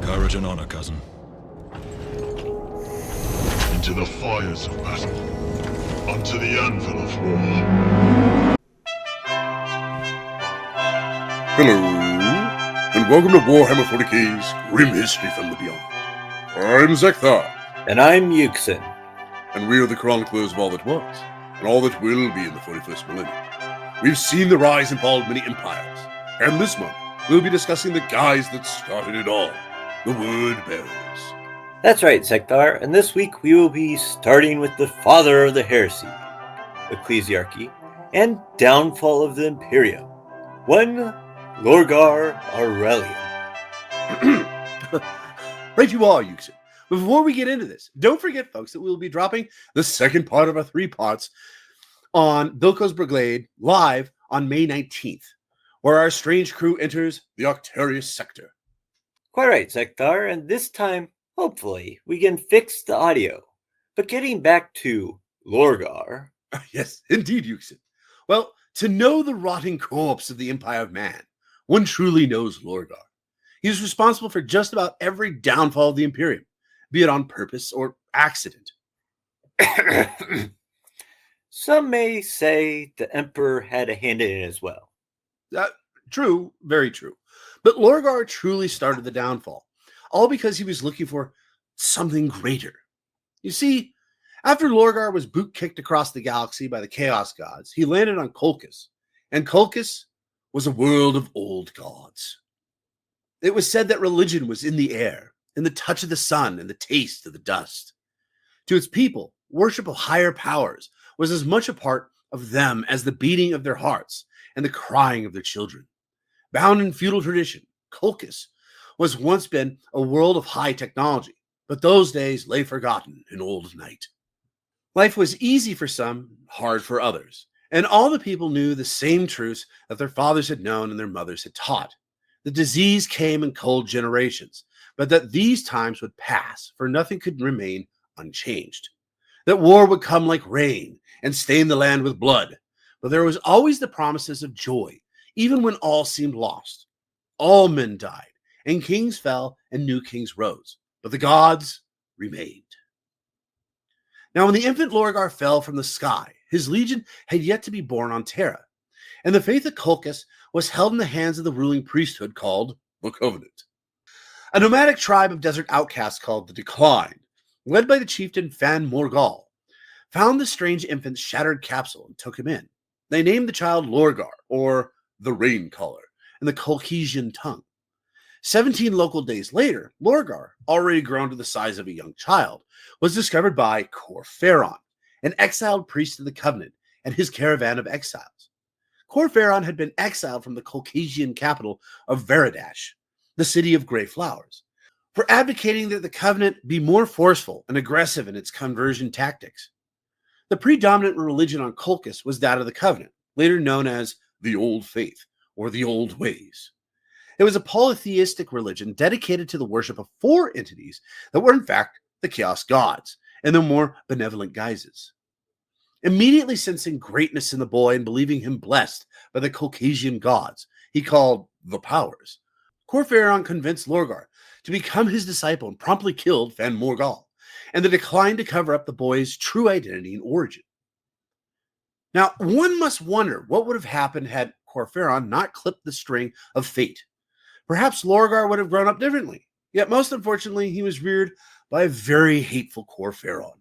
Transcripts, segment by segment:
Courage and honor, cousin. Into the fires of battle, onto the anvil of war. Hello, and welcome to Warhammer 40k's Grim History from the Beyond. I'm Zekthar. And I'm Yuxin. And we are the chroniclers of all that was, and all that will be in the 41st millennium. We've seen the rise and fall of many empires, and this month we'll be discussing the guys that started it all, the Word Bearers. That's right, Zekthar, and this week we will be starting with the father of the heresy, ecclesiarchy, and downfall of the Imperium, one Lorgar Aurelian. Right you are, Yuxin. But before we get into this, don't forget, folks, that we'll be dropping the second part of our 3 parts on Bilko's Brigade live on May 19th, where our strange crew enters the Octarius sector. Quite right, Zekthar, and this time, hopefully, we can fix the audio. But getting back to Lorgar. Yes, indeed, Yuxin. Well, to know the rotting corpse of the Empire of Man, one truly knows Lorgar. He is responsible for just about every downfall of the Imperium, be it on purpose or accident. Some may say the Emperor had a hand in it as well. True, very true. But Lorgar truly started the downfall, all because he was looking for something greater. You see, after Lorgar was boot-kicked across the galaxy by the Chaos Gods, he landed on Colchis, and Colchis was a world of old gods. It was said that religion was in the air, in the touch of the sun and the taste of the dust. To its people, worship of higher powers was as much a part of them as the beating of their hearts and the crying of their children. Bound in feudal tradition, Colchis was once been a world of high technology, but those days lay forgotten in old night. Life was easy for some, hard for others, and all the people knew the same truths that their fathers had known and their mothers had taught. The disease came in cold generations, but that these times would pass, for nothing could remain unchanged. That war would come like rain and stain the land with blood, but there was always the promises of joy, even when all seemed lost. All men died, and kings fell, and new kings rose, but the gods remained. Now, when the infant Lorgar fell from the sky, his legion had yet to be born on Terra, and the faith of Colchis was held in the hands of the ruling priesthood called the Covenant. A nomadic tribe of desert outcasts called the Decline, led by the chieftain Fan Morgal, found the strange infant's shattered capsule and took him in. They named the child Lorgar, or the Rain Caller, in the Colchisian tongue. 17 local days later, Lorgar, already grown to the size of a young child, was discovered by Corferon, an exiled priest of the Covenant, and his caravan of exiles. Corferon had been exiled from the Colchisian capital of Veridash, the city of gray flowers, for advocating that the Covenant be more forceful and aggressive in its conversion tactics. The predominant religion on Colchis was that of the Covenant, later known as the Old Faith, or the Old Ways. It was a polytheistic religion dedicated to the worship of 4 entities that were in fact the Chaos Gods, in their more benevolent guises. Immediately sensing greatness in the boy and believing him blessed by the Colchisian gods, he called the Powers, Corferon convinced Lorgar to become his disciple and promptly killed Fan Morgal, and they declined to cover up the boy's true identity and origin. Now, one must wonder what would have happened had Corferon not clipped the string of fate. Perhaps Lorgar would have grown up differently, yet most unfortunately, he was reared by a very hateful Corferon.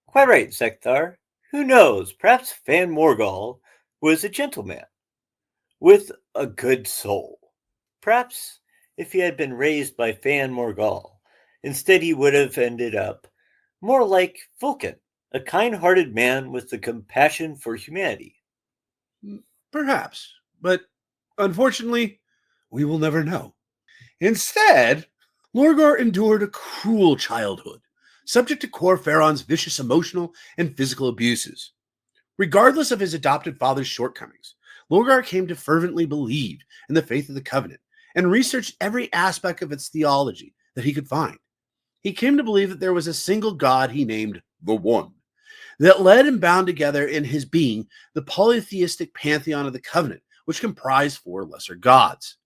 Quite right, Zekthar. Who knows, perhaps Fan Morgal was a gentleman with a good soul. Perhaps if he had been raised by Fan Morgal, instead he would have ended up more like Vulcan, a kind-hearted man with the compassion for humanity. Perhaps, but unfortunately, we will never know. Instead, Lorgar endured a cruel childhood, subject to Corferon's vicious emotional and physical abuses. Regardless of his adopted father's shortcomings, Lorgar came to fervently believe in the faith of the Covenant and researched every aspect of its theology that he could find. He came to believe that there was a single God he named the One, that led and bound together in his being the polytheistic pantheon of the Covenant, which comprised 4 lesser gods.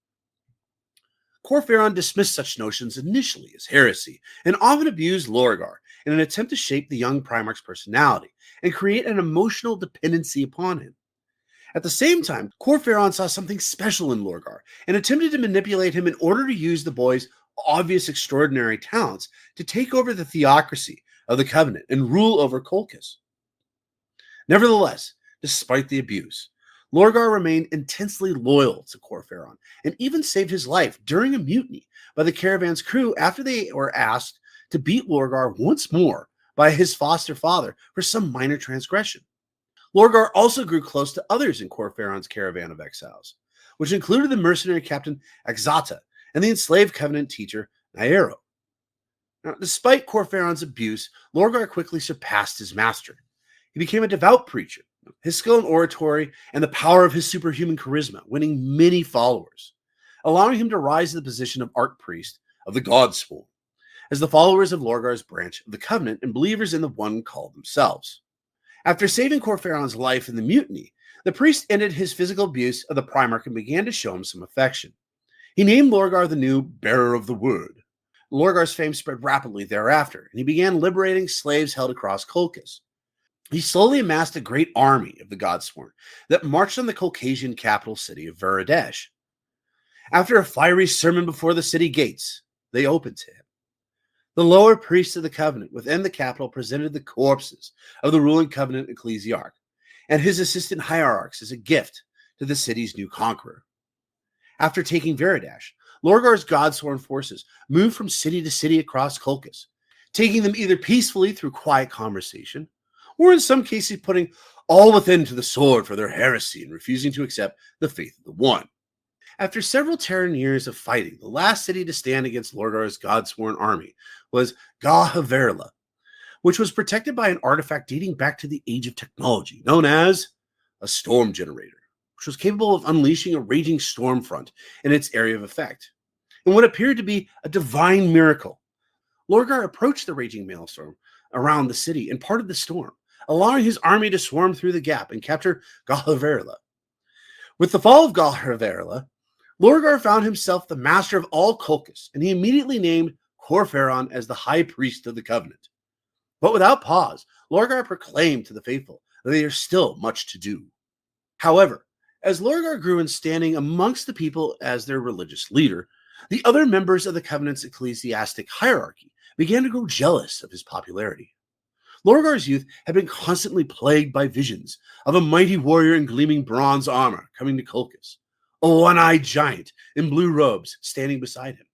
Corferon dismissed such notions initially as heresy and often abused Lorgar in an attempt to shape the young Primarch's personality and create an emotional dependency upon him. At the same time, Corferon saw something special in Lorgar and attempted to manipulate him in order to use the boy's obvious extraordinary talents to take over the theocracy of the Covenant and rule over Colchis. Nevertheless, despite the abuse, Lorgar remained intensely loyal to Corferon and even saved his life during a mutiny by the caravan's crew after they were asked to beat Lorgar once more by his foster father for some minor transgression. Lorgar also grew close to others in Corferon's caravan of exiles, which included the mercenary captain Axata and the enslaved Covenant teacher Naero. Now, despite Corferon's abuse, Lorgar quickly surpassed his master. He became a devout preacher, his skill in oratory and the power of his superhuman charisma, winning many followers, allowing him to rise to the position of archpriest of the Godspawn, as the followers of Lorgar's branch of the Covenant and believers in the One called themselves. After saving Corferon's life in the mutiny, the priest ended his physical abuse of the Primarch and began to show him some affection. He named Lorgar the new Bearer of the Word. Lorgar's fame spread rapidly thereafter, and he began liberating slaves held across Colchis. He slowly amassed a great army of the Godsworn that marched on the Caucasian capital city of Varadesh. After a fiery sermon before the city gates, they opened to him. The lower priests of the Covenant within the capital presented the corpses of the ruling Covenant ecclesiarch and his assistant hierarchs as a gift to the city's new conqueror. After taking Varadesh, Lorgar's Godsworn forces moved from city to city across Colchis, taking them either peacefully through quiet conversation, or in some cases putting all within to the sword for their heresy and refusing to accept the faith of the One. After several Terran years of fighting, the last city to stand against Lorgar's Godsworn army was Ga'Haverla, which was protected by an artifact dating back to the age of technology, known as a storm generator, which was capable of unleashing a raging storm front in its area of effect. In what appeared to be a divine miracle, Lorgar approached the raging maelstrom around the city and parted the storm, allowing his army to swarm through the gap and capture Ga'Haverla. With the fall of Ga'Haverla, Lorgar found himself the master of all Colchis, and he immediately named Corferon as the high priest of the Covenant. But without pause, Lorgar proclaimed to the faithful that there is still much to do. However, as Lorgar grew in standing amongst the people as their religious leader, the other members of the Covenant's ecclesiastic hierarchy began to grow jealous of his popularity. Lorgar's youth had been constantly plagued by visions of a mighty warrior in gleaming bronze armor coming to Colchis, a one-eyed giant in blue robes standing beside him.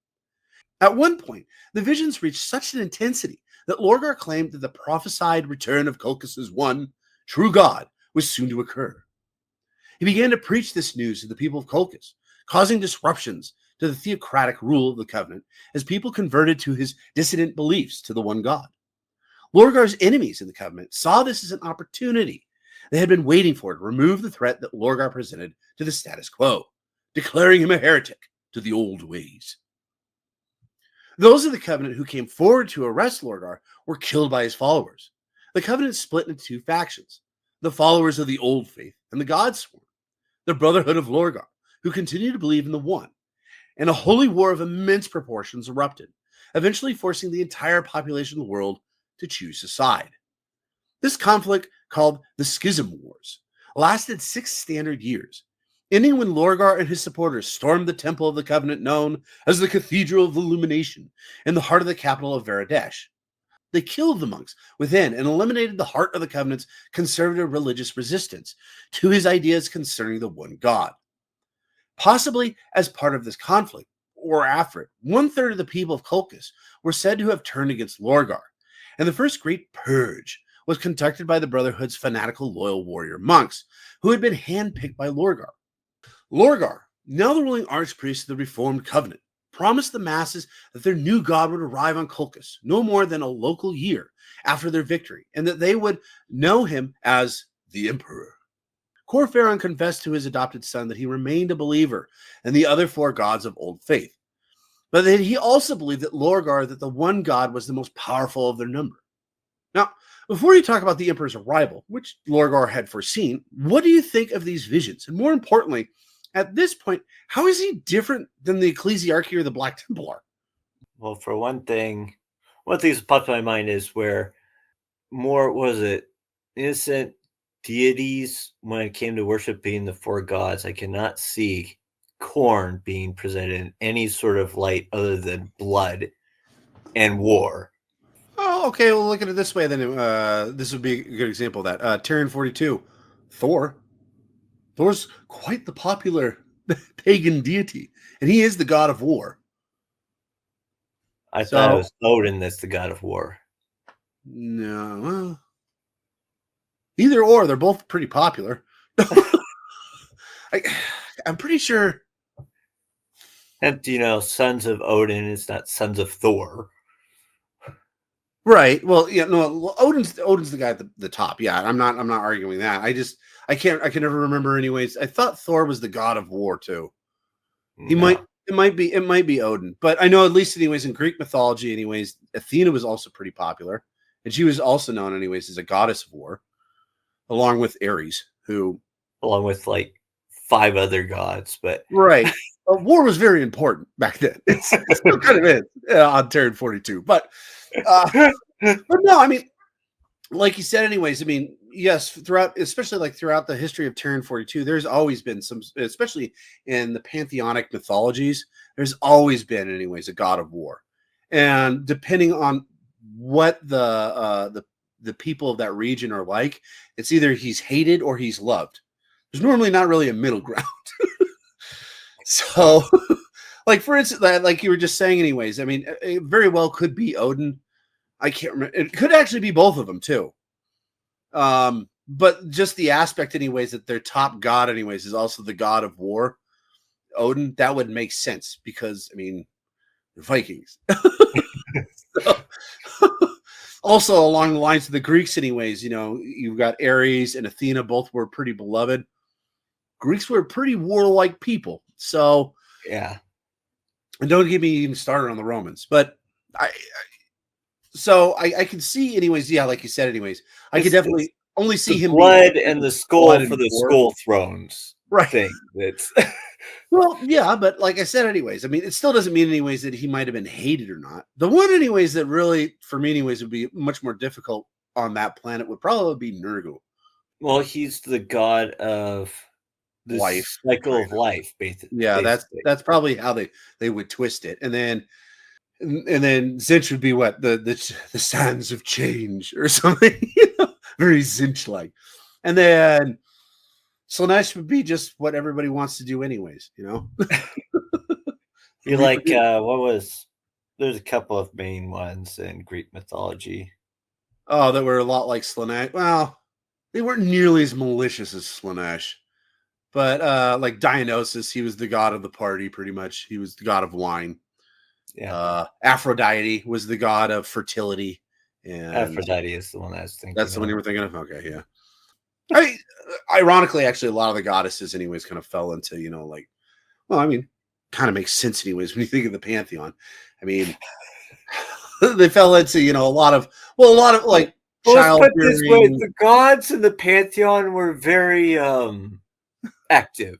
At one point, the visions reached such an intensity that Lorgar claimed that the prophesied return of Colchis' one true God was soon to occur. He began to preach this news to the people of Colchis, causing disruptions to the theocratic rule of the Covenant as people converted to his dissident beliefs to the one God. Lorgar's enemies in the Covenant saw this as an opportunity they had been waiting for to remove the threat that Lorgar presented to the status quo, declaring him a heretic to the old ways. Those of the Covenant who came forward to arrest Lorgar were killed by his followers. The Covenant split into two factions, the followers of the Old Faith and the Godsworn, the Brotherhood of Lorgar, who continued to believe in the One, and a holy war of immense proportions erupted, eventually forcing the entire population of the world to choose a side. This conflict, called the Schism Wars, lasted 6 standard years, ending when Lorgar and his supporters stormed the temple of the Covenant known as the Cathedral of Illumination in the heart of the capital of Varadesh. They killed the monks within and eliminated the heart of the Covenant's conservative religious resistance to his ideas concerning the one God. Possibly as part of this conflict, or after it, 1/3 of the people of Colchis were said to have turned against Lorgar, and the first great purge was conducted by the Brotherhood's fanatical loyal warrior monks, who had been handpicked by Lorgar. Lorgar, now the ruling archpriest of the Reformed Covenant, promised the masses that their new god would arrive on Colchis no more than a local year after their victory, and that they would know him as the Emperor. Corferon confessed to his adopted son that he remained a believer in the other 4 gods of old faith, but that he also believed that Lorgar, that the one god was the most powerful of their number. Now, before you talk about the Emperor's arrival, which Lorgar had foreseen, what do you think of these visions? And more importantly, at this point, how is he different than the Ecclesiarchy or the Black Templar? Well, for one thing that popped in my mind is where more was it innocent deities when it came to worshiping the four gods. I cannot see corn being presented in any sort of light other than blood and war. Oh, okay. Well, look at it this way. Then this would be a good example of that. Tyrion 42, Thor. Thor's quite the popular pagan deity, and he is the god of war. I thought it was Odin that's the god of war. No, well, either or, they're both pretty popular. I'm pretty sure. And sons of Odin is not sons of Thor. Right. Well, yeah, no, Odin's the guy at the top. Yeah, I'm not arguing that. I can never remember anyways. I thought Thor was the god of war too. It might be Odin, but I know at least anyways in Greek mythology anyways, Athena was also pretty popular, and she was also known anyways as a goddess of war, along with Ares, along with like 5 other gods, but right. War was very important back then. It's still kind of is on Terran 42, but no, I mean, like you said, anyways. I mean, yes, especially throughout the history of Terran 42, there's always been some, especially in the pantheonic mythologies, there's always been, anyways, a god of war, and depending on what the people of that region are like, it's either he's hated or he's loved. There's normally not really a middle ground. So, like for instance, like you were just saying, anyways. I mean, it very well could be Odin. I can't remember. It could actually be both of them too. But just the aspect, anyways, that their top god, anyways, is also the god of war, Odin. That would make sense because I mean, the Vikings. So, also, along the lines of the Greeks, anyways, you've got Ares and Athena. Both were pretty beloved. Greeks were pretty warlike people. So, yeah. And don't get me even started on the Romans. But I can see, anyways, yeah, like you said, anyways, I could definitely only see him blood and the skull for the skull thrones. Right. Thing. It's well, yeah, but like I said, anyways, I mean, it still doesn't mean, anyways, that he might have been hated or not. The one, anyways, that really, for me, anyways, would be much more difficult on that planet would probably be Nurgle. Well, he's the god of the life, cycle of life, basically. Yeah, that's probably how they would twist it, and then Zinch would be what the sands of change or something, very Zinch like, and then Slaanesh would be just what everybody wants to do, anyways. You like there's a couple of main ones in Greek mythology. Oh, that were a lot like Slaanesh. Well, they weren't nearly as malicious as Slaanesh. But like Dionysus, he was the god of the party, pretty much. He was the god of wine. Yeah. Aphrodite was the god of fertility. And Aphrodite is the one I was thinking. That's the one you were thinking of? Okay, yeah. Ironically, actually, a lot of the goddesses, anyways, kind of fell into, kind of makes sense, anyways, when you think of the pantheon. I mean, they fell into, a lot of like childbearing. The gods in the pantheon were very active.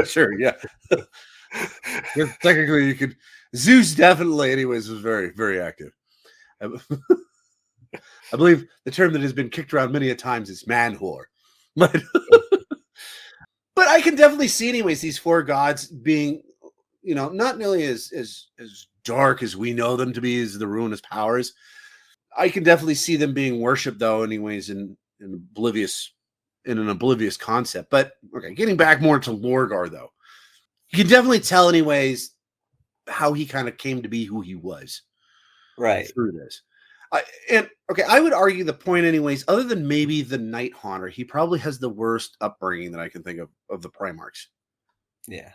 Sure, yeah. Technically, you could. Zeus definitely, anyways, was very, very active. I believe the term that has been kicked around many a times is man whore, but I can definitely see, anyways, these 4 gods being, not nearly as dark as we know them to be, as the ruinous powers. I can definitely see them being worshipped, though, anyways, in an oblivious concept. But okay, getting back more to Lorgar, though, you can definitely tell, anyways, how he kind of came to be who he was, right, through this. I would argue the point, anyways, other than maybe the Night Haunter, he probably has the worst upbringing that I can think of the Primarchs. Yeah.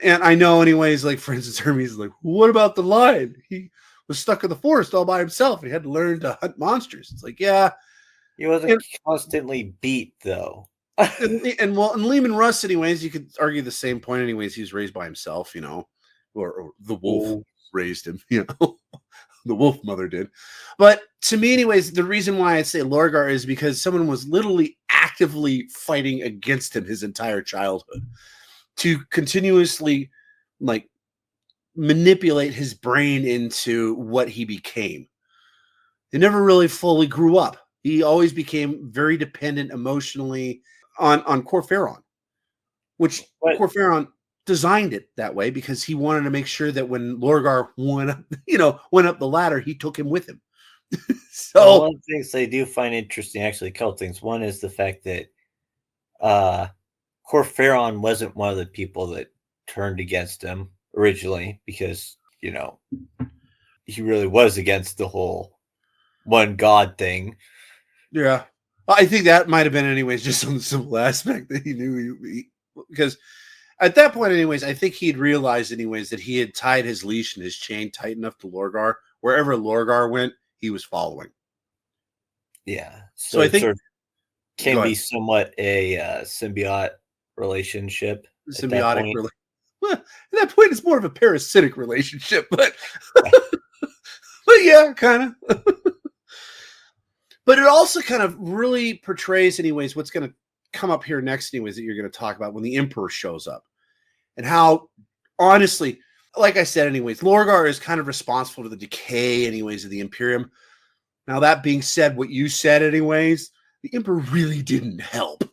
And I know, anyways, like, for instance, Hermes is like, what about the lion? He was stuck in the forest all by himself. He had to learn to hunt monsters. It's like, yeah. He wasn't constantly beat, though. and Lehman Russ, anyways, you could argue the same point, anyways. He was raised by himself, or the wolf raised him, The wolf mother did. But to me, anyways, the reason why I say Lorgar is because someone was literally actively fighting against him his entire childhood to continuously like manipulate his brain into what he became. He never really fully grew up. He always became very dependent emotionally on Corferon, which But Corferon designed it that way because he wanted to make sure that when Lorgar went up the ladder, he took him with him. well, So one of the things I do find interesting, actually, a couple things. One is the fact that Corferon wasn't one of the people that turned against him originally because, he really was against the whole one god thing. yeah, I think that might have been anyways just on the simple aspect that he knew because at that point, anyways, I think he'd realized anyways that he had tied his leash and his chain tight enough to Lorgar. Wherever Lorgar went, he was following. Yeah. So So I it think sort of can go be ahead. somewhat a symbiote relationship at that Symbiotic point. well, at that point it's more of a parasitic relationship, but Yeah. but yeah, kind of. But it also kind of really portrays anyways what's going to come up here next anyways that you're going to talk about when the Emperor shows up. And how honestly, like I said anyways, Lorgar is kind of responsible for the decay anyways of the Imperium. Now that being said, what you said anyways, the Emperor really didn't help.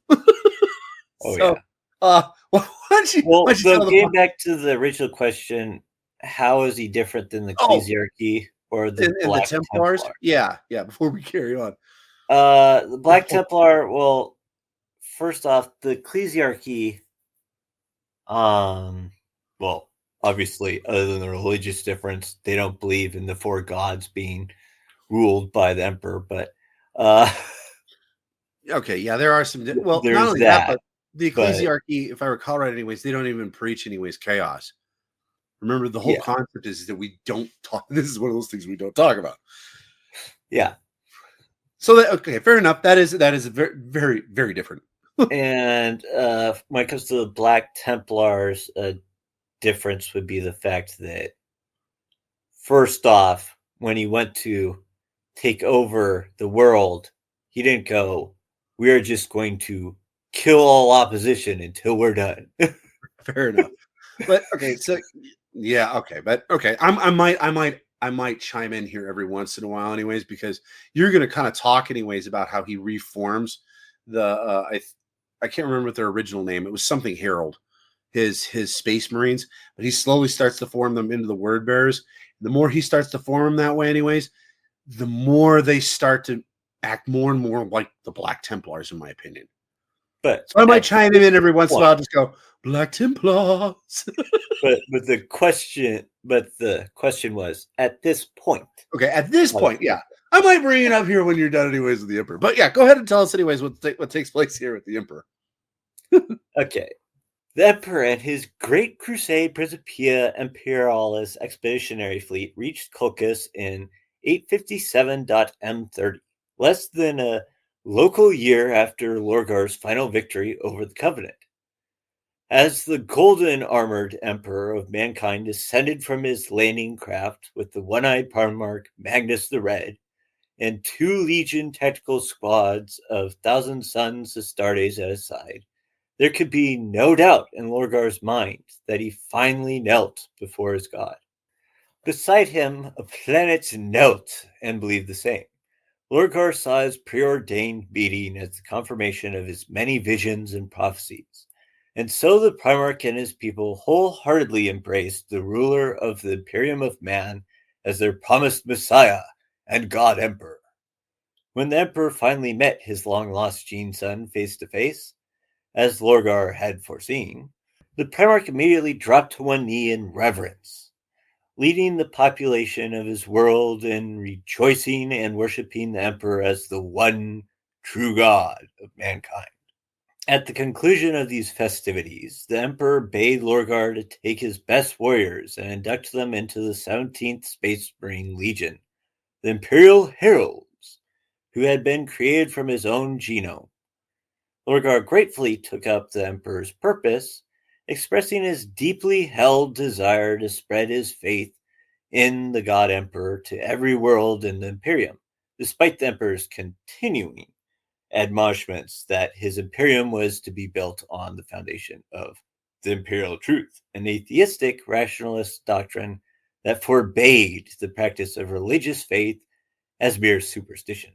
Oh So yeah. why don't you Well, tell the getting back to the original question, how is he different than the oh Ecclesiarchy or the and the Black Templars? Templar? Yeah, before we carry on. The Black Templar, well, first off, the Ecclesiarchy, well, obviously, other than the religious difference, they don't believe in the four gods being ruled by the emperor, but uh, Okay, yeah, there are some well, not there's only that, that. but the But Ecclesiarchy, if I recall right anyways, they don't even preach anyways chaos. Remember, the whole yeah, concept is that we don't talk. This is one of those things we don't talk about. yeah. So that okay, fair enough. That is very very very different. And when it comes to the Black Templars, a difference would be the fact that first off, when he went to take over the world, he didn't go, "We're just going to kill all opposition until we're done." Fair enough. But okay, so yeah, okay, but okay, I might chime in here every once in a while, anyways, because you're going to kind of talk anyways about how he reforms the I can't remember what their original name. It was something Herald, his Space Marines, but he slowly starts to form them into the Word Bearers. The more he starts to form them that way, anyways, the more they start to act more and more like the Black Templars, in my opinion. But So I might at chime this in every once in a point, while, just go Black Templars. but the question was at this point. Okay, at this How does point, yeah, I might bring it up here when you're done, anyways, with the Emperor. But yeah, go ahead and tell us, anyways, what takes place here with the Emperor. Okay. The Emperor and his Great Crusade Principia Imperialis expeditionary fleet reached Colchis in 857.M30, less than a local year after Lorgar's final victory over the Covenant. As the golden armored Emperor of mankind descended from his landing craft with the one-eyed Primarch Magnus the Red and 2 Legion tactical squads of Thousand Sons Astartes at his side, there could be no doubt in Lorgar's mind that he finally knelt before his god. Beside him, a planet knelt and believed the same. Lorgar saw his preordained meeting as the confirmation of his many visions and prophecies. And so the Primarch and his people wholeheartedly embraced the ruler of the Imperium of Man as their promised Messiah and God Emperor. When the Emperor finally met his long-lost Gene son face to face, as Lorgar had foreseen, the Primarch immediately dropped to one knee in reverence, leading the population of his world in rejoicing and worshipping the Emperor as the one true God of mankind. At the conclusion of these festivities, the Emperor bade Lorgar to take his best warriors and induct them into the 17th Space Marine Legion, the Imperial Heralds, who had been created from his own genome. Lorgar gratefully took up the Emperor's purpose, expressing his deeply held desire to spread his faith in the God Emperor to every world in the Imperium, despite the Emperor's continuing admonishments that his imperium was to be built on the foundation of the imperial truth, an atheistic rationalist doctrine that forbade the practice of religious faith as mere superstition.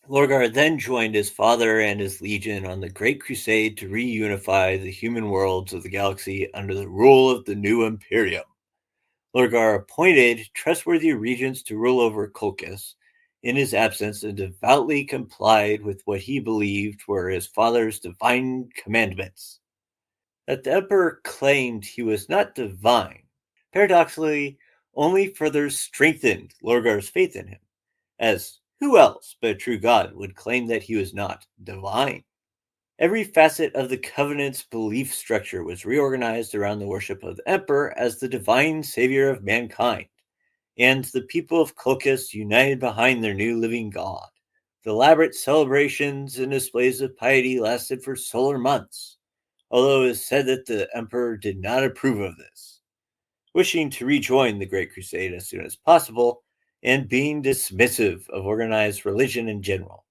Lorgar then joined his father and his legion on the Great Crusade to reunify the human worlds of the galaxy under the rule of the new Imperium. Lorgar appointed trustworthy regents to rule over Colchis in his absence and devoutly complied with what he believed were his father's divine commandments. That the Emperor claimed he was not divine, paradoxically, only further strengthened Lorgar's faith in him, as who else but a true God would claim that he was not divine? Every facet of the Covenant's belief structure was reorganized around the worship of the Emperor as the divine savior of mankind, and the people of Colchis united behind their new living God. The elaborate celebrations and displays of piety lasted for solar months, although it is said that the Emperor did not approve of this. Wishing to rejoin the Great Crusade as soon as possible, and being dismissive of organized religion in general,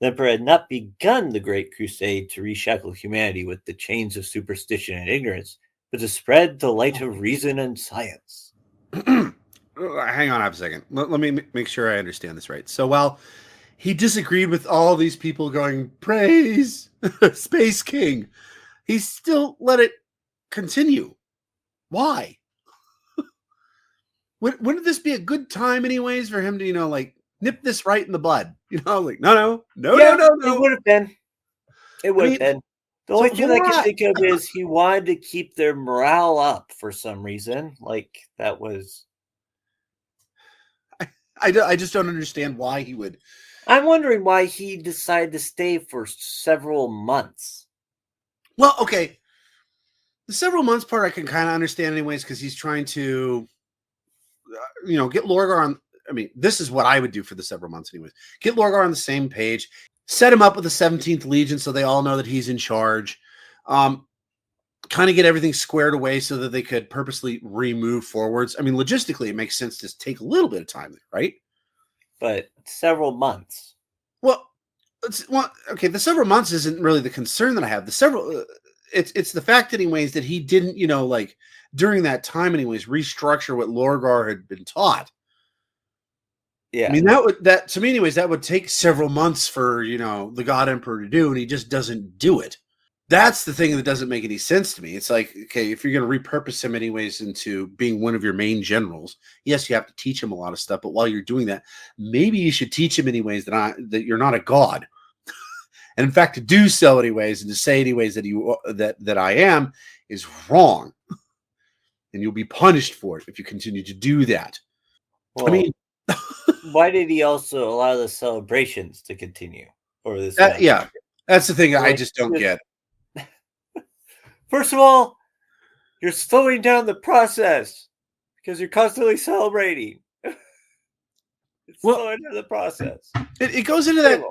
the Emperor had not begun the Great Crusade to reshackle humanity with the chains of superstition and ignorance, but to spread the light of reason and science. Hang on a second. Let me make sure I understand this right. So while he disagreed with all these people going, praise Space King, he still let it continue. Why? Wouldn't this be a good time anyways for him to, like, nip this right in the bud? Like, no. It would have been. It would have been. The only thing I can think of is he wanted to keep their morale up for some reason. Like, that was... I just don't understand why he would. I'm wondering why he decided to stay for several months. Well, okay. The several months part I can kind of understand anyways, because he's trying to, get Lorgar on. I mean, this is what I would do for the several months anyways. Get Lorgar on the same page. Set him up with the 17th Legion so they all know that he's in charge. Kind of get everything squared away so that they could purposely remove forwards. I mean, logistically, it makes sense to take a little bit of time there, right? But several months. Well, okay, the several months isn't really the concern that I have. It's the fact anyways that he didn't, like during that time anyways, restructure what Lorgar had been taught. Yeah. I mean, that to me anyways, that would take several months for, the God Emperor to do, and he just doesn't do it. That's the thing that doesn't make any sense to me. It's like, okay, if you're going to repurpose him anyways into being one of your main generals, yes, you have to teach him a lot of stuff. But while you're doing that, maybe you should teach him anyways that you're not a god. And in fact, to do so anyways, and to say anyways that I am is wrong. And you'll be punished for it if you continue to do that. Well, I mean, why did he also allow the celebrations to continue? Or this? Yeah, that's the thing I just don't get. First of all, you're slowing down the process because you're constantly celebrating. It's slowing down the process. It goes into that,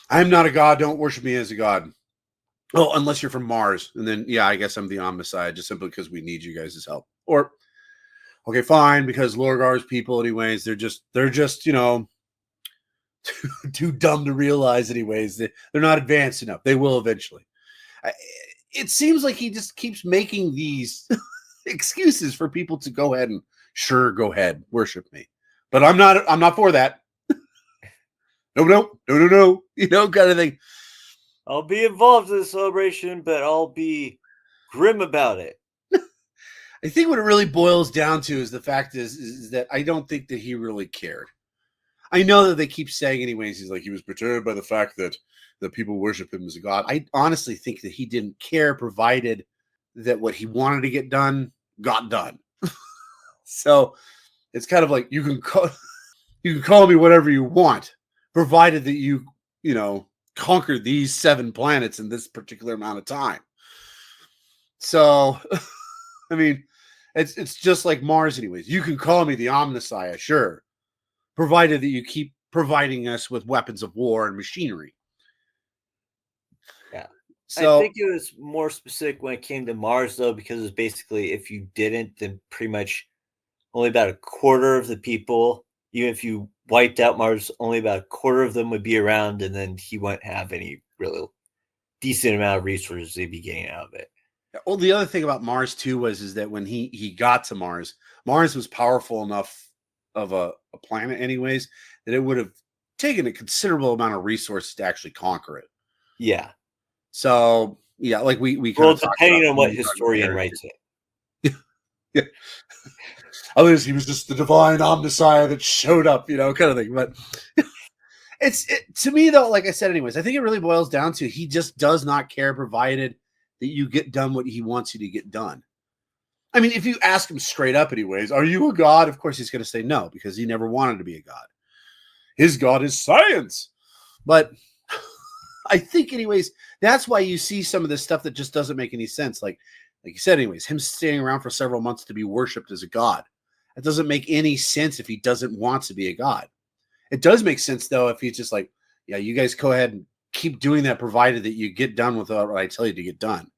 I'm not a god, don't worship me as a god. Oh, unless you're from Mars. And then, yeah, I guess I'm the Omnicide just simply because we need you guys' help. Or, okay, fine, because Lorgar's people, anyways, they're just too dumb to realize, anyways. They're not advanced enough. They will eventually. It seems like he just keeps making these excuses for people to go ahead and, sure, go ahead, worship me. But I'm not for that. No, kind of thing. I'll be involved in the celebration, but I'll be grim about it. I think what it really boils down to is the fact is that I don't think that he really cared. I know that they keep saying anyways, he's like, he was perturbed by the fact that people worship him as a god. I honestly think that he didn't care, provided that what he wanted to get done got done. So it's kind of like, you can call me whatever you want, provided that you conquer these 7 planets in this particular amount of time. So, I mean, it's just like Mars anyways. You can call me the Omnissiah, sure, provided that you keep providing us with weapons of war and machinery. Yeah. So, I think it was more specific when it came to Mars, though, because it's basically, if you didn't, then pretty much only about a quarter of the people even if you wiped out Mars, only about a quarter of them would be around, and then he wouldn't have any really decent amount of resources he'd be getting out of it. Well, the other thing about Mars too is that when he got to Mars, Mars was powerful enough of a planet, anyways, that it would have taken a considerable amount of resources to actually conquer it. Yeah. So yeah, like we kind Well, of talked depending about on what historian writes it. Yeah. Others, he was just the divine omnissiah that showed up, kind of thing. But to me though, like I said, anyways, I think it really boils down to he just does not care, provided that you get done what he wants you to get done. I mean, if you ask him straight up, anyways, are you a god? Of course, he's going to say no, because he never wanted to be a god. His god is science. But I think, anyways, that's why you see some of this stuff that just doesn't make any sense. Like you said, anyways, him staying around for several months to be worshipped as a god. It doesn't make any sense if he doesn't want to be a god. It does make sense, though, if he's just like, yeah, you guys go ahead and keep doing that, provided that you get done with what I tell you to get done.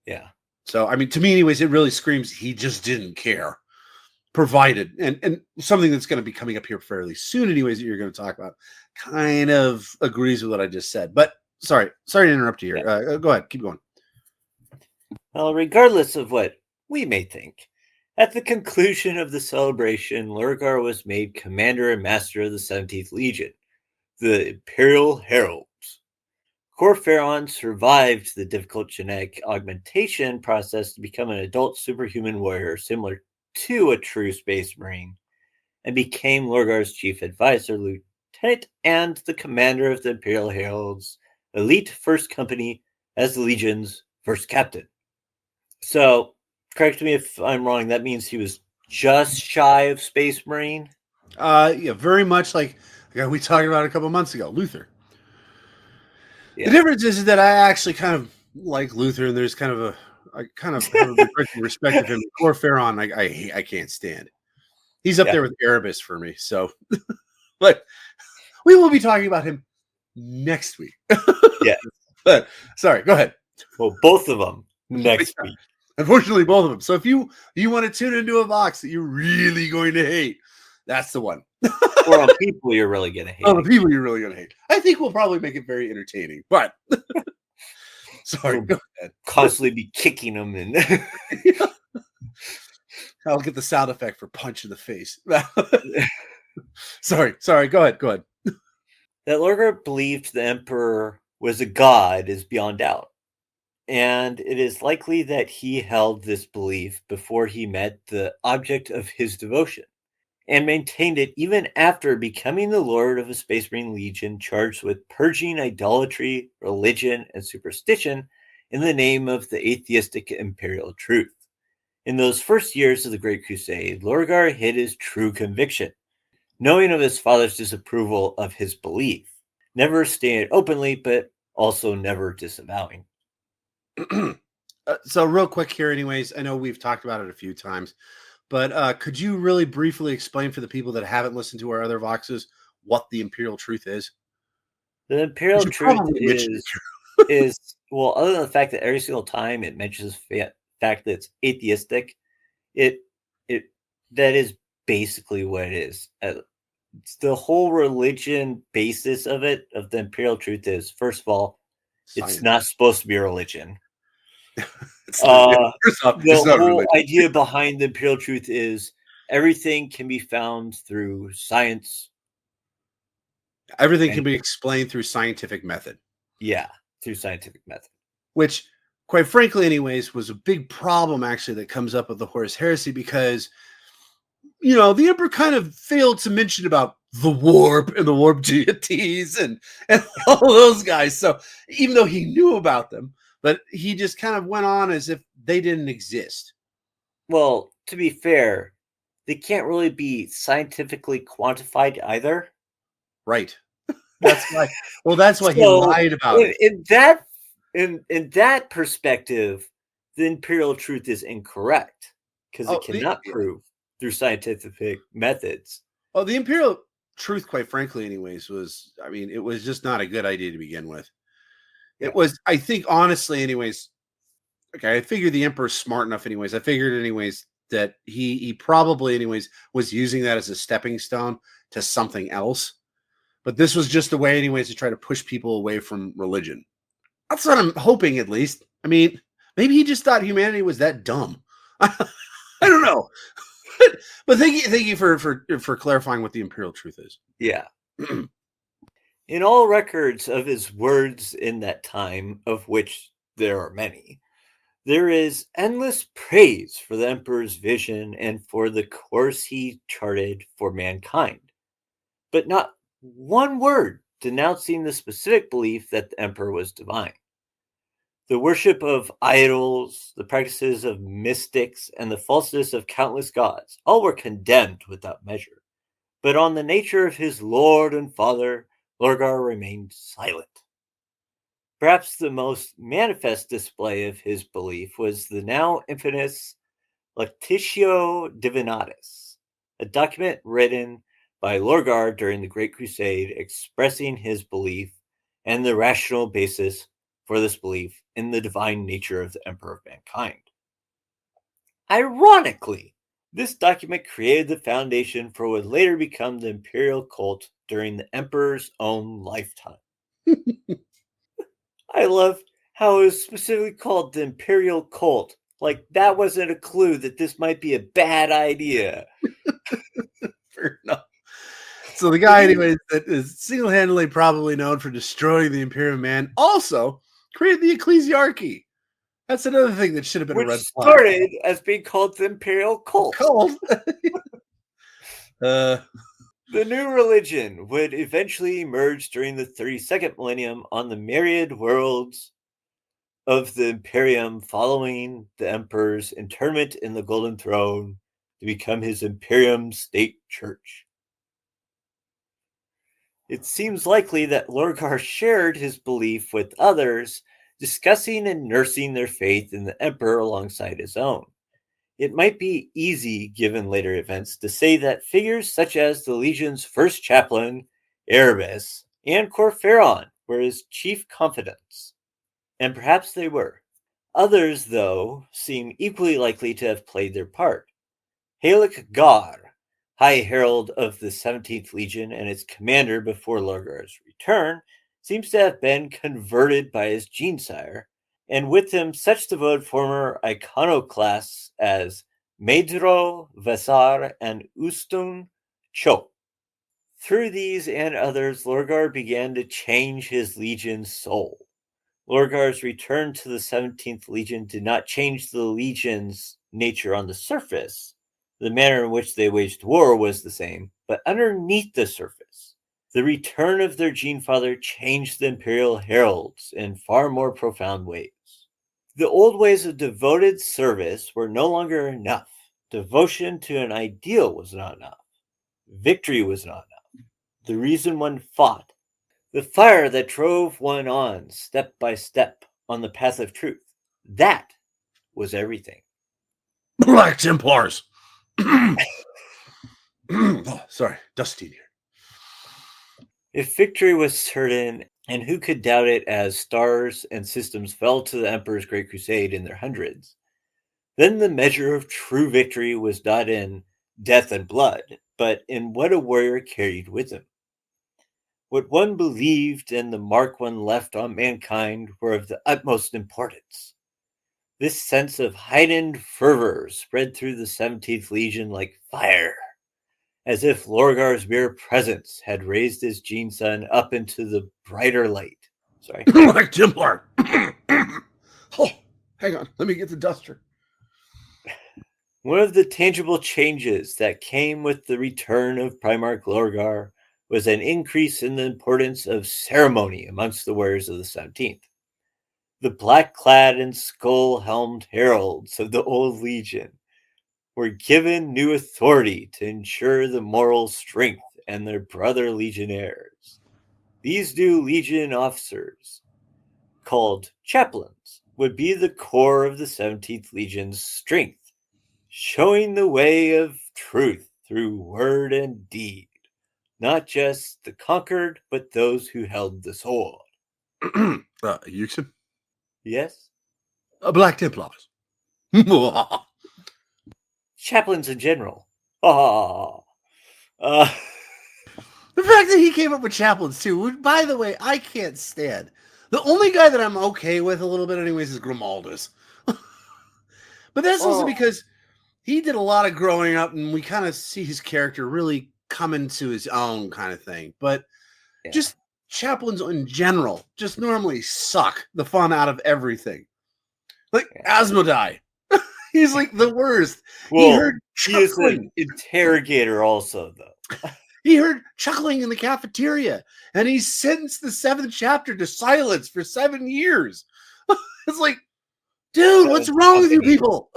Yeah. So, I mean, to me, anyways, it really screams he just didn't care, provided. And something that's going to be coming up here fairly soon, anyways, that you're going to talk about, kind of agrees with what I just said. But sorry to interrupt you here. Yeah. Go ahead. Keep going. Well, regardless of what we may think, at the conclusion of the celebration, Lorgar was made commander and master of the 17th Legion, the Imperial Heralds. Corferon survived the difficult genetic augmentation process to become an adult superhuman warrior similar to a true space marine, and became Lorgar's chief advisor, lieutenant, and the commander of the Imperial Heralds' elite first company as the Legion's first captain. So, correct me if I'm wrong, that means he was just shy of space marine? Yeah, very much like we talked about a couple months ago, Luther. Yeah. The difference is that I actually kind of like Luther, and there's kind of I kind of have a respect of him. Corferon, I can't stand. He's up there with Erebus for me. So, but we will be talking about him next week. Yeah. But sorry, go ahead. Well, both of them next week. Unfortunately, both of them. So if you want to tune into a box that you're really going to hate, that's the one. Or on people you're really going to hate. On the people you're really going to hate. I think we'll probably make it very entertaining. But sorry, go ahead. Constantly be kicking them and I'll get the sound effect for punch in the face. Sorry. Go ahead. That Lorgar believed the Emperor was a god is beyond doubt. And it is likely that he held this belief before he met the object of his devotion, and maintained it even after becoming the Lord of a Space Marine Legion charged with purging idolatry, religion, and superstition in the name of the atheistic imperial truth. In those first years of the Great Crusade, Lorgar hid his true conviction, knowing of his father's disapproval of his belief, never stating it openly, but also never disavowing. So real quick here, anyways, I know we've talked about it a few times, but could you really briefly explain for the people that haven't listened to our other Voxes what the Imperial Truth is? The Imperial Truth is, well, other than the fact that every single time it mentions the fact that it's atheistic, that is basically what it is. It's the whole religion basis of it, of the Imperial Truth is, first of all, it's not supposed to be a religion. The whole idea behind the Imperial Truth is everything can be found through science. Everything can be explained through scientific method. Yeah, through scientific method. Which, quite frankly, anyways, was a big problem, actually, that comes up with the Horus Heresy, because, the Emperor kind of failed to mention about the warp and the warp deities and all those guys. So even though he knew about them, but he just kind of went on as if they didn't exist. Well, to be fair, they can't really be scientifically quantified either. Right. That's why. Well, that's why he lied about it. In that perspective, the Imperial Truth is incorrect because it cannot prove through scientific methods. Oh, the Imperial Truth, quite frankly, anyways, it was just not a good idea to begin with. It was, I think, honestly, anyways, okay, I figured the Emperor's smart enough, anyways. I figured, anyways, that he probably, anyways, was using that as a stepping stone to something else. But this was just a way, anyways, to try to push people away from religion. That's what I'm hoping, at least. I mean, maybe he just thought humanity was that dumb. I don't know. But thank you for clarifying what the imperial truth is. Yeah. In all records of his words in that time, of which there are many, there is endless praise for the emperor's vision and for the course he charted for mankind, but not one word denouncing the specific belief that the emperor was divine. The worship of idols, the practices of mystics, and the falseness of countless gods all were condemned without measure. But on the nature of his lord and father, Lorgar remained silent. Perhaps the most manifest display of his belief was the now infamous Lectitio Divinatis, a document written by Lorgar during the Great Crusade expressing his belief and the rational basis for this belief in the divine nature of the Emperor of Mankind. Ironically, this document created the foundation for what would later become the imperial cult during the Emperor's own lifetime. I love how it was specifically called the imperial cult. Like, that wasn't a clue that this might be a bad idea. Fair enough. So the guy, anyways, that is single-handedly probably known for destroying the Imperial Man, also created the Ecclesiarchy. That's another thing that should have been Which a red flag. started as being called the imperial cult. The new religion would eventually emerge during the 32nd millennium on the myriad worlds of the Imperium, following the Emperor's internment in the Golden Throne to become his Imperium state church. It seems likely that Lorgar shared his belief with others, discussing and nursing their faith in the Emperor alongside his own. It might be easy, given later events, to say that figures such as the Legion's first chaplain, Erebus, and Corferon were his chief confidants. And perhaps they were. Others, though, seem equally likely to have played their part. Halik Gar, High Herald of the 17th Legion and its commander before Lorgar's return, seems to have been converted by his gene-sire, and with him such devoted former iconoclasts as Medro, Vasar, and Ustun Cho. Through these and others, Lorgar began to change his legion's soul. Lorgar's return to the 17th Legion did not change the legion's nature on the surface. The manner in which they waged war was the same, but underneath the surface, the return of their gene-father changed the Imperial Heralds in far more profound ways. The old ways of devoted service were no longer enough. Devotion to an ideal was not enough. Victory was not enough. The reason one fought, the fire that drove one on step by step on the path of truth, that was everything. Black Templars. Oh, sorry, dusty here. If victory was certain, and who could doubt it as stars and systems fell to the Emperor's Great Crusade in their hundreds, then the measure of true victory was not in death and blood, but in what a warrior carried with him. What one believed and the mark one left on mankind were of the utmost importance. This sense of heightened fervor spread through the 17th Legion like fire, as if Lorgar's mere presence had raised his gene sun up into the brighter light. Sorry. Black Templar. Oh, hang on. Let me get the duster. One of the tangible changes that came with the return of Primarch Lorgar was an increase in the importance of ceremony amongst the warriors of the 17th. The black-clad and skull-helmed heralds of the old legion were given new authority to ensure the moral strength and their brother legionnaires. These new legion officers, called chaplains, would be the core of the 17th Legion's strength, showing the way of truth through word and deed, not just the conquered, but those who held the sword. Houston? Yes? Black Templars. chaplains in general. Ah, uh, The fact that he came up with chaplains too, which, by the way, I can't stand. The only guy that I'm okay with a little bit, anyways, is Grimaldus. But that's also oh, because he did a lot of growing up, and we kind of see his character really come into his own kind of thing. But yeah. just chaplains in general just normally suck the fun out of everything. Like Asmodai, he's like the worst. He Well, heard he is an chuckling. interrogator also, though. He heard chuckling in the cafeteria, and he sentenced the 7th chapter to silence for 7 years. It's like, dude, what's wrong with you people?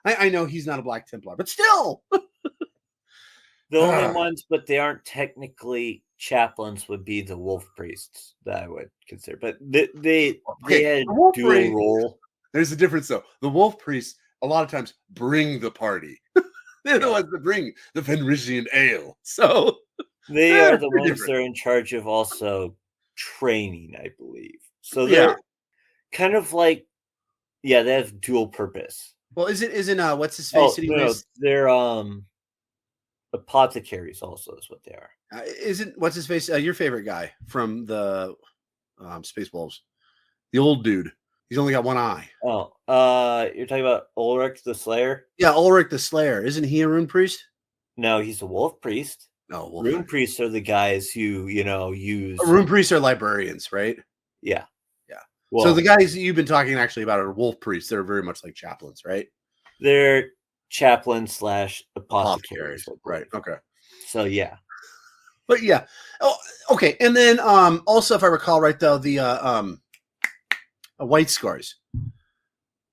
I know he's not a Black Templar, but still. The only ones, but they aren't technically chaplains, would be the wolf priests that I would consider. But they had the wolf dual priest, role. There's a difference, though. The wolf priests a lot of times bring the party. They're the ones that bring the Fenrisian ale. So they are the ones different. that are in charge of also training, I believe. So they're kind of like, they have dual purpose. Well, isn't what's his face? No, they're apothecaries also is what they are. Isn't what's his face? Your favorite guy from the Space Wolves, the old dude. He's only got one eye. Oh, you're talking about Ulrich the Slayer? Yeah, Ulrich the Slayer. Isn't he a rune priest? No, he's a wolf priest. No, wolf Rune priests are the guys who, use... Rune priests are librarians, right? Yeah. Yeah. Well, so the guys that you've been talking actually about are wolf priests. They're very much like chaplains, right? They're chaplains / apothecaries. Right. Okay. So, yeah. But yeah. Oh, okay. And then also, if I recall right, though, the White Scars.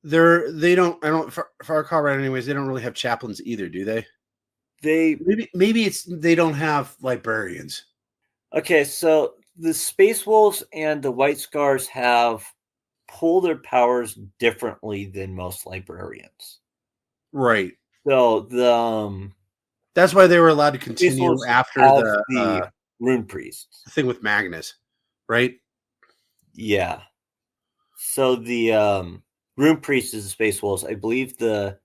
They don't, if I recall right, anyways, they don't really have chaplains either, do they? Maybe it's they don't have librarians. Okay, so the Space Wolves and the White Scars pull their powers differently than most librarians. Right. So the that's why they were allowed to continue after the rune priests thing with Magnus, right? Yeah. So the rune priests is the Space Wolves. I believe the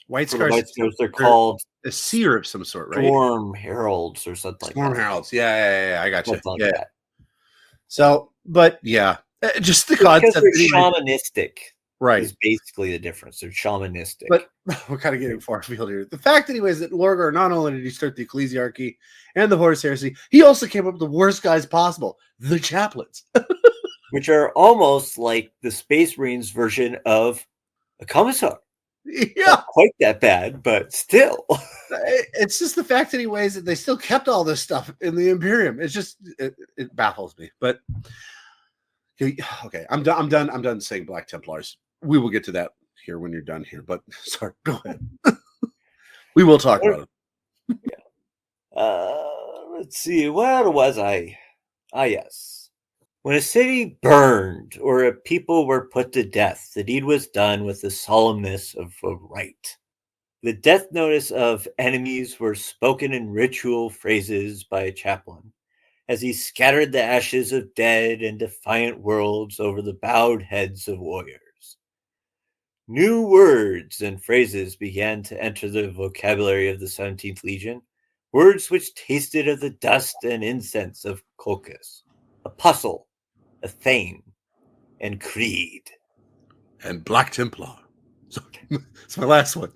White Scars, they're called a seer of some sort, right? Storm Heralds or something like that. Storm Heralds. Yeah. I got you. Something like that. So, but yeah, just the concept. Because they're shamanistic. Right. Is basically the difference. They're shamanistic. But we're kind of getting far afield here. The fact, anyways, that Lorgar, not only did he start the Ecclesiarchy and the Horus Heresy, he also came up with the worst guys possible, the chaplains. Which are almost like the Space Marines version of a commissar. Yeah. Not quite that bad, but still. It's just the fact, anyways, that they still kept all this stuff in the Imperium. It's just, it baffles me. But, okay, I'm done saying Black Templars. We will get to that here when you're done here. But, sorry, go ahead. We will talk about it. Yeah. Let's see. Where was I? Ah, yes. When a city burned or a people were put to death, the deed was done with the solemnness of a rite. The death notice of enemies were spoken in ritual phrases by a chaplain, as he scattered the ashes of dead and defiant worlds over the bowed heads of warriors. New words and phrases began to enter the vocabulary of the 17th Legion, words which tasted of the dust and incense of Colchis, apostle, a thane, and creed. And Black Templar. It's my last one.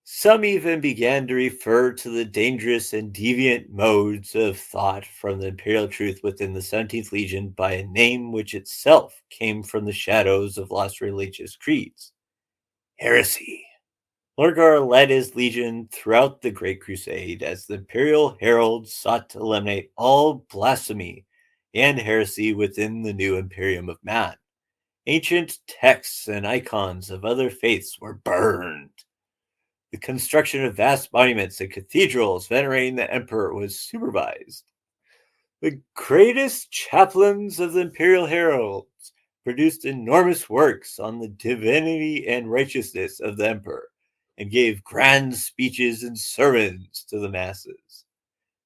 Some even began to refer to the dangerous and deviant modes of thought from the Imperial truth within the 17th Legion by a name which itself came from the shadows of lost religious creeds. Heresy. Lorgar led his legion throughout the Great Crusade as the Imperial heralds sought to eliminate all blasphemy and heresy within the new Imperium of Man. Ancient texts and icons of other faiths were burned. The construction of vast monuments and cathedrals venerating the Emperor was supervised. The greatest chaplains of the Imperial heralds produced enormous works on the divinity and righteousness of the Emperor and gave grand speeches and sermons to the masses.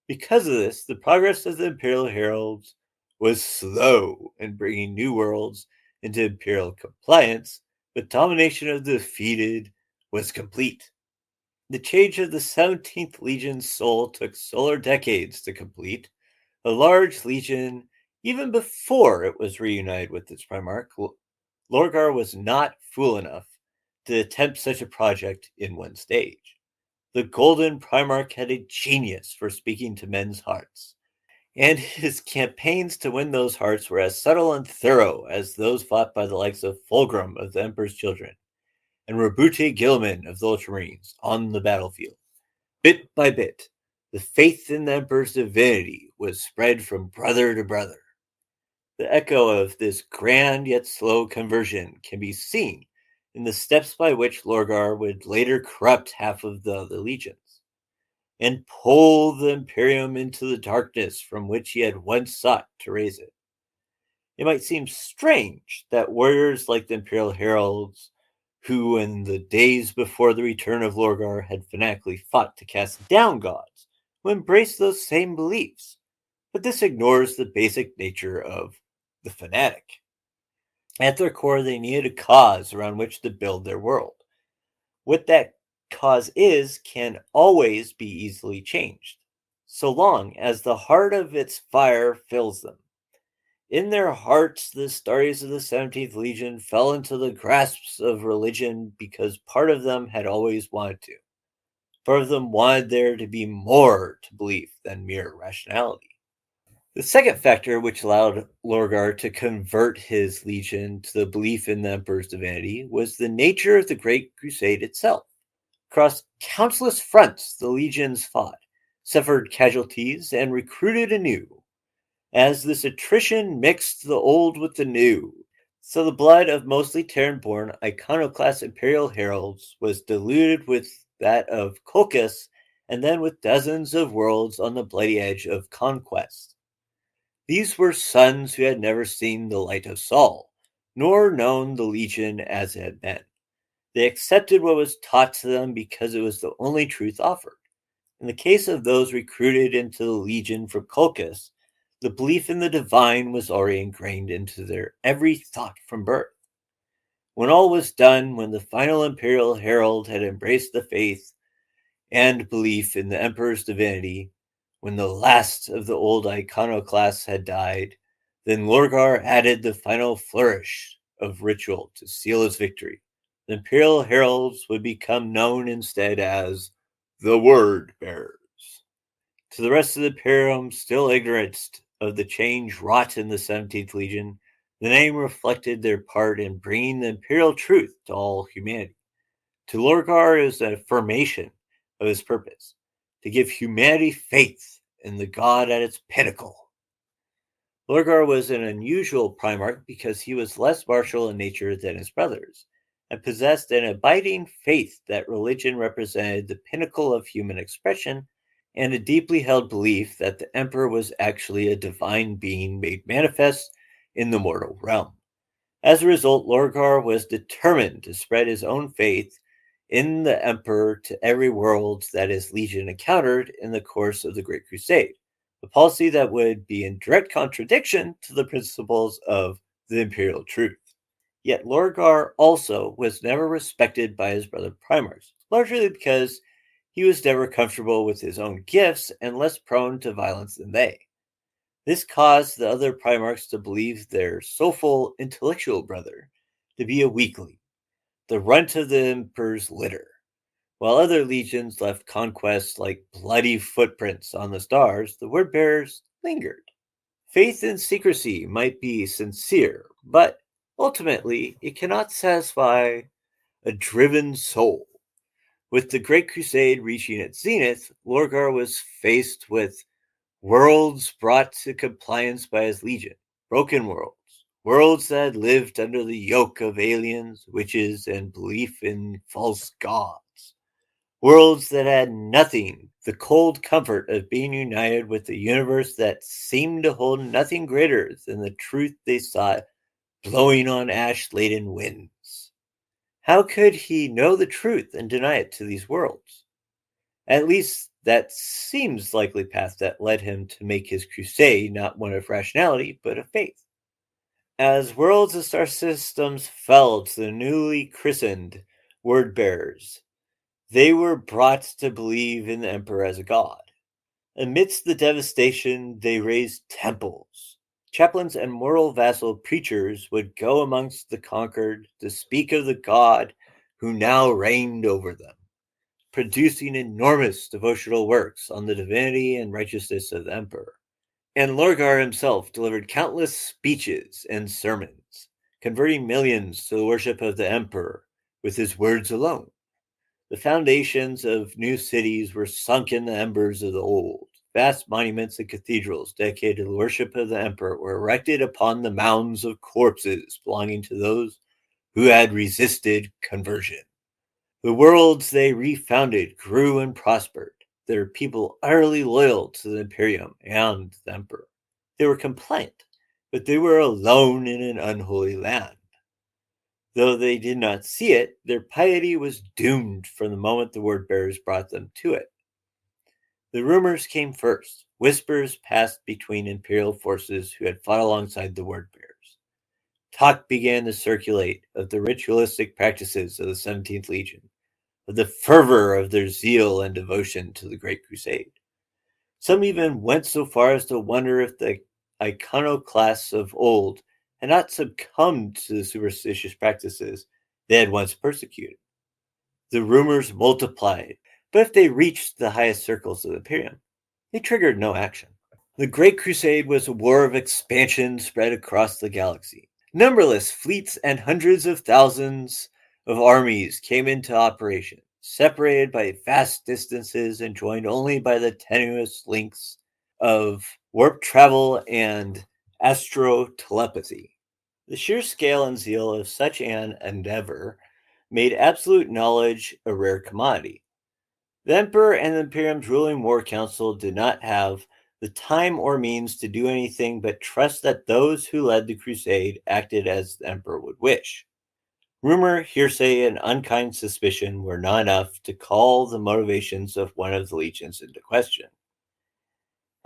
Because of this, the progress of the Imperial heralds was slow in bringing new worlds into imperial compliance but domination of the defeated was complete. The change of the 17th Legion's soul took solar decades to complete. A large legion, even before it was reunited with its Primarch, Lorgar was not fool enough to attempt such a project in one stage. The Golden Primarch had a genius for speaking to men's hearts, and his campaigns to win those hearts were as subtle and thorough as those fought by the likes of Fulgrim of the Emperor's Children and Rabute Gilman of the Ultramarines on the battlefield. Bit by bit, the faith in the Emperor's divinity was spread from brother to brother. The echo of this grand yet slow conversion can be seen in the steps by which Lorgar would later corrupt half of the other legions and pull the Imperium into the darkness from which he had once sought to raise it. It might seem strange that warriors like the Imperial Heralds, who in the days before the return of Lorgar had fanatically fought to cast down gods, would embrace those same beliefs, but this ignores the basic nature of the fanatic. At their core, they needed a cause around which to build their world. What that cause is can always be easily changed, so long as the heart of its fire fills them. In their hearts, the Starries of the 17th Legion fell into the grasps of religion because part of them had always wanted to. Part of them wanted there to be more to belief than mere rationality. The second factor which allowed Lorgar to convert his legion to the belief in the Emperor's divinity was the nature of the Great Crusade itself. Across countless fronts, the legions fought, suffered casualties, and recruited anew. As this attrition mixed the old with the new, so the blood of mostly Terran-born iconoclast Imperial heralds was diluted with that of Colchis, and then with dozens of worlds on the bloody edge of conquest. These were sons who had never seen the light of Sol, nor known the Legion as it had been. They accepted what was taught to them because it was the only truth offered. In the case of those recruited into the Legion from Colchis, the belief in the divine was already ingrained into their every thought from birth. When all was done, when the final Imperial Herald had embraced the faith and belief in the Emperor's divinity, when the last of the old iconoclasts had died, then Lorgar added the final flourish of ritual to seal his victory. The Imperial Heralds would become known instead as the Word Bearers. To the rest of the Imperium, still ignorant of the change wrought in the 17th Legion, the name reflected their part in bringing the Imperial truth to all humanity. To Lorgar, it was an affirmation of his purpose, to give humanity faith in the god at its pinnacle. Lorgar was an unusual Primarch because he was less martial in nature than his brothers, and possessed an abiding faith that religion represented the pinnacle of human expression, and a deeply held belief that the Emperor was actually a divine being made manifest in the mortal realm. As a result, Lorgar was determined to spread his own faith in the Emperor to every world that his legion encountered in the course of the Great Crusade, a policy that would be in direct contradiction to the principles of the imperial truth. Yet Lorgar also was never respected by his brother Primarchs, largely because he was never comfortable with his own gifts and less prone to violence than they. This caused the other Primarchs to believe their soulful intellectual brother to be a weakling, the runt of the Emperor's litter, while other legions left conquests like bloody footprints on the stars. The word-bearers lingered. Faith in secrecy might be sincere, but ultimately it cannot satisfy a driven soul. With the Great Crusade reaching its zenith, Lorgar was faced with worlds brought to compliance by his legion, broken worlds, worlds that had lived under the yoke of aliens, witches, and belief in false gods, worlds that had nothing, the cold comfort of being united with a universe that seemed to hold nothing greater than the truth they sought, blowing on ash-laden winds. How could he know the truth and deny it to these worlds? At least that seems likely path that led him to make his crusade not one of rationality, but of faith. As worlds and star systems fell to the newly christened word bearers, they were brought to believe in the Emperor as a god. Amidst the devastation, they raised temples. Chaplains and moral vassal preachers would go amongst the conquered to speak of the god who now reigned over them, producing enormous devotional works on the divinity and righteousness of the emperor. And Lorgar himself delivered countless speeches and sermons, converting millions to the worship of the emperor with his words alone. The foundations of new cities were sunk in the embers of the old. Vast monuments and cathedrals dedicated to the worship of the emperor were erected upon the mounds of corpses belonging to those who had resisted conversion. The worlds they refounded grew and prospered, their people utterly loyal to the Imperium and the Emperor. They were compliant, but they were alone in an unholy land. Though they did not see it, their piety was doomed from the moment the word bearers brought them to it. The rumors came first. Whispers passed between Imperial forces who had fought alongside the word bearers. Talk began to circulate of the ritualistic practices of the 17th Legion, of the fervor of their zeal and devotion to the Great Crusade. Some even went so far as to wonder if the iconoclasts of old had not succumbed to the superstitious practices they had once persecuted. The rumors multiplied, but if they reached the highest circles of the Imperium, they triggered no action. The Great Crusade was a war of expansion spread across the galaxy. Numberless fleets and hundreds of thousands of armies came into operation, separated by vast distances and joined only by the tenuous links of warp travel and astro-telepathy. The sheer scale and zeal of such an endeavor made absolute knowledge a rare commodity. The Emperor and the Imperium's ruling war council did not have the time or means to do anything but trust that those who led the crusade acted as the Emperor would wish. Rumor, hearsay, and unkind suspicion were not enough to call the motivations of one of the legions into question.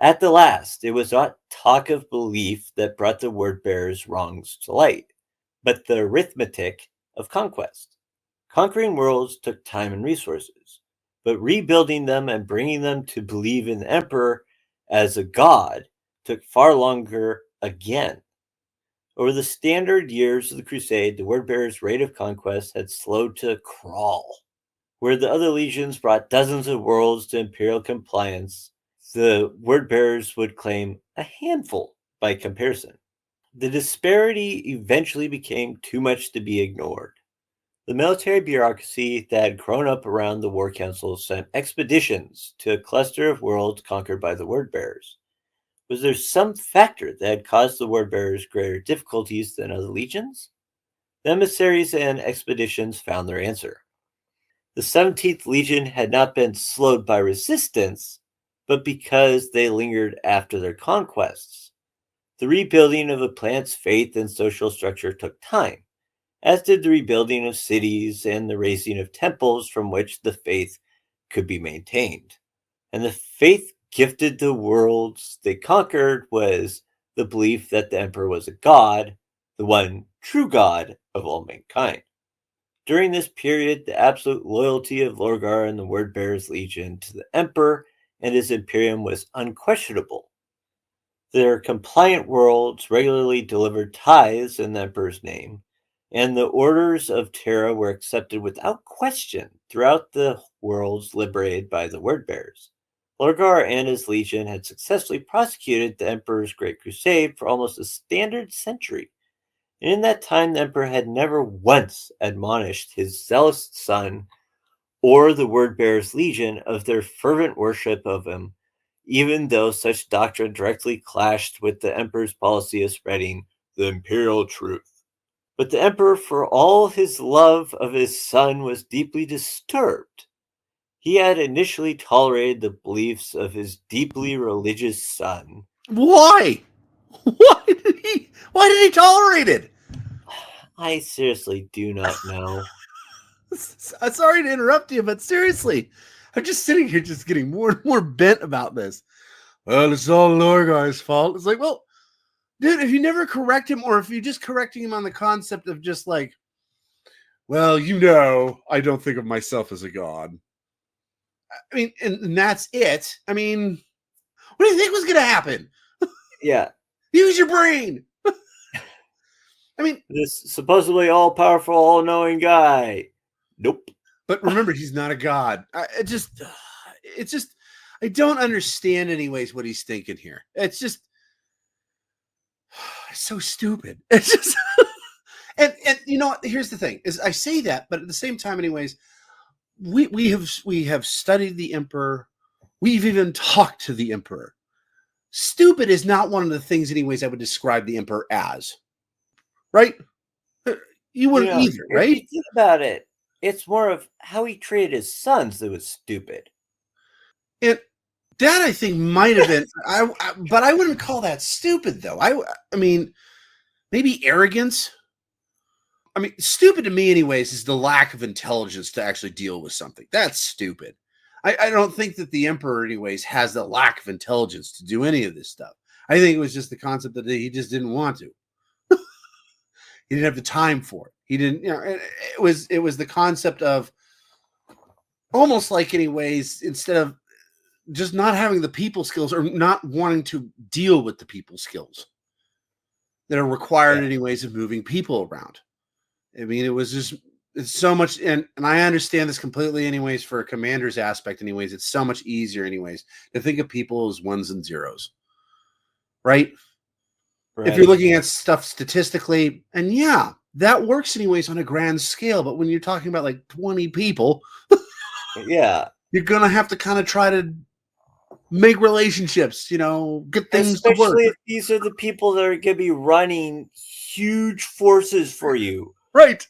At the last, it was not talk of belief that brought the word bearers' wrongs to light, but the arithmetic of conquest. Conquering worlds took time and resources, but rebuilding them and bringing them to believe in the Emperor as a god took far longer again. Over the standard years of the Crusade, the word-bearers' rate of conquest had slowed to a crawl. Where the other legions brought dozens of worlds to imperial compliance, the word-bearers would claim a handful by comparison. The disparity eventually became too much to be ignored. The military bureaucracy that had grown up around the War Council sent expeditions to a cluster of worlds conquered by the word-bearers. Was there some factor that had caused the word-bearers greater difficulties than other legions? The emissaries and expeditions found their answer. The 17th Legion had not been slowed by resistance, but because they lingered after their conquests. The rebuilding of a planet's faith and social structure took time, as did the rebuilding of cities and the raising of temples from which the faith could be maintained. And the faith gifted the worlds they conquered was the belief that the Emperor was a god, the one true god of all mankind. During this period, the absolute loyalty of Lorgar and the Word-Bearers Legion to the Emperor and his Imperium was unquestionable. Their compliant worlds regularly delivered tithes in the Emperor's name, and the orders of Terra were accepted without question throughout the worlds liberated by the Word-Bearers. Lorgar and his legion had successfully prosecuted the Emperor's Great Crusade for almost a standard century, and in that time the Emperor had never once admonished his zealous son or the Word-Bearers Legion of their fervent worship of him, even though such doctrine directly clashed with the Emperor's policy of spreading the imperial truth. But the Emperor, for all his love of his son, was deeply disturbed. He had initially tolerated the beliefs of his deeply religious son. Why? Why did he tolerate it? I seriously do not know. I'm sorry to interrupt you, but seriously, I'm just sitting here just getting more and more bent about this. Well, it's all Lorgar's fault. It's like, well, Dude, if you never correct him, or if you're just correcting him on the concept of just like, well, I don't think of myself as a god. I mean, and that's it. I mean, what do you think was going to happen? Yeah. Use your brain. I mean, this supposedly all-powerful, all-knowing guy. Nope. But remember, he's not a god. It's just, I don't understand anyways what he's thinking here. It's just so stupid. It's just, and you know what? Here's the thing: is I say that, but at the same time, anyways, we have studied the emperor. We've even talked to the emperor. Stupid is not one of the things, anyways, I would describe the emperor as. Right? You wouldn't either, right? If you think about it, it's more of how he treated his sons that was stupid. And that I think might have been, but I wouldn't call that stupid though. I mean, maybe arrogance. I mean, stupid to me, anyways, is the lack of intelligence to actually deal with something. That's stupid. I don't think that the emperor, anyways, has the lack of intelligence to do any of this stuff. I think it was just the concept that he just didn't want to. He didn't have the time for it. He didn't, it was the concept of almost like, anyways, instead of just not having the people skills or not wanting to deal with the people skills that are required, anyways, of moving people around. I mean, it's so much, and I understand this completely, anyways, for a commander's aspect, anyways. It's so much easier, anyways, to think of people as ones and zeros, right? If you're looking at stuff statistically, and yeah, that works anyways on a grand scale, but when you're talking about like 20 people, yeah, you're gonna have to kind of try to make relationships, get things especially to work. if these are the people that are going to be running huge forces for you, right?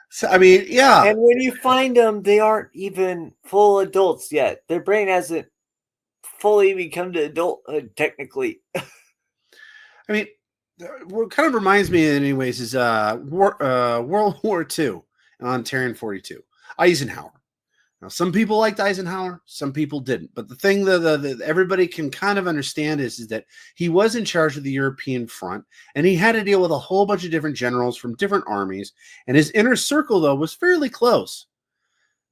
So I mean, yeah, and when you find them, they aren't even full adults yet. Their brain hasn't fully become to adulthood, technically. I mean, what kind of reminds me, anyways, is World War II on Terran 42. Eisenhower. Now, some people liked Eisenhower, some people didn't. But the thing that everybody can kind of understand is that he was in charge of the European front, and he had to deal with a whole bunch of different generals from different armies, and his inner circle, though, was fairly close.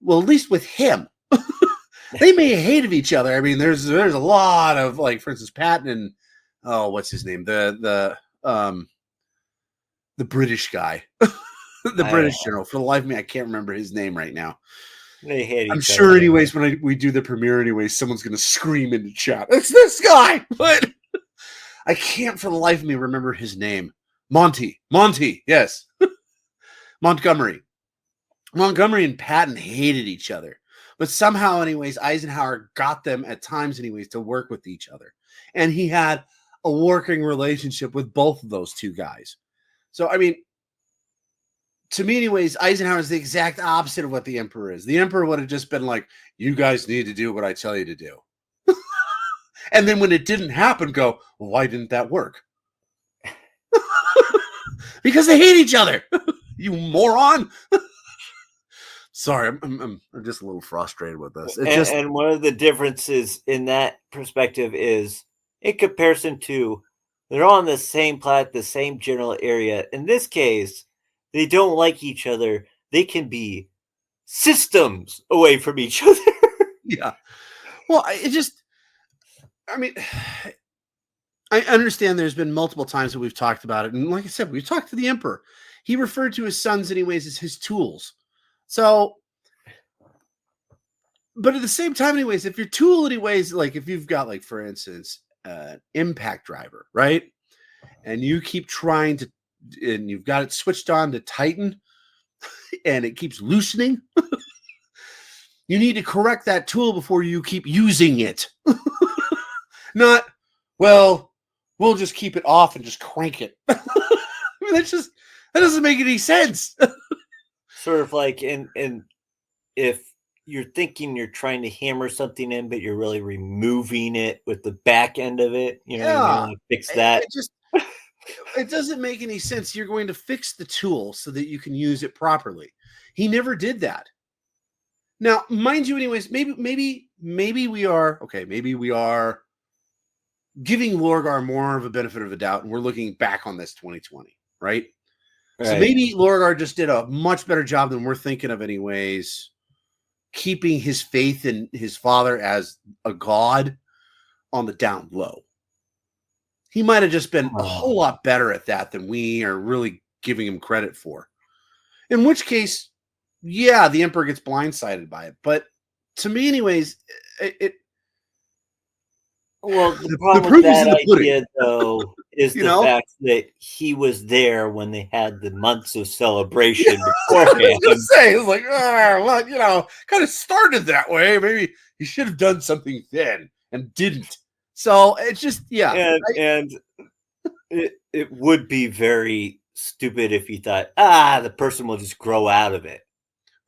Well, at least with him. They may have hated each other. I mean, there's a lot of, like, for instance, Patton and what's his name? The British guy. The British general. For the life of me, I can't remember his name right now. They hate each other. I'm sure, anyways, when we do the premiere, anyways, someone's going to scream in the chat, "It's this guy!" But I can't for the life of me remember his name. Monty, yes. Montgomery and Patton hated each other. But somehow, anyways, Eisenhower got them at times, anyways, to work with each other. And he had a working relationship with both of those two guys. So, I mean, to me, anyways, Eisenhower is the exact opposite of what the emperor is. The emperor would have just been like, "You guys need to do what I tell you to do." And then when it didn't happen, go, "Well, why didn't that work?" Because they hate each other. You moron. Sorry, I'm just a little frustrated with this. And one of the differences in that perspective is, in comparison to, they're all on the same planet, the same general area. In this case, they don't like each other. They can be systems away from each other. Yeah. Well, I mean, I understand there's been multiple times that we've talked about it. And like I said, we've talked to the emperor. He referred to his sons, anyways, as his tools. So, but at the same time, anyways, if your tool, anyways, like if you've got, like, for instance, impact driver, right? And you keep trying to, and you've got it switched on to Titan, and it keeps loosening. You need to correct that tool before you keep using it. Not, well, we'll just keep it off and just crank it. I mean, that doesn't make any sense. Sort of like if you're thinking you're trying to hammer something in, but you're really removing it with the back end of it. Fix that. It doesn't make any sense. You're going to fix the tool so that you can use it properly. He never did that. Now, mind you, anyways, maybe we are giving Lorgar more of a benefit of a doubt, and we're looking back on this 2020, right? So Right. maybe Lorgar just did a much better job than we're thinking of, anyways, keeping his faith in his father as a god on the down low. He might have just been a whole lot better at that than we are really giving him credit for. In which case, yeah, the Emperor gets blindsided by it. But to me, anyways, Well, the the problem with proof is in that the pudding. idea, though, is You the know? fact that he was there when they had the months of Yeah, celebration I was beforehand. gonna say, it's like, well, kind of started that way. Maybe he should have done something then and didn't. So it's just, yeah. And it would be very stupid if you thought, the person will just grow out of it.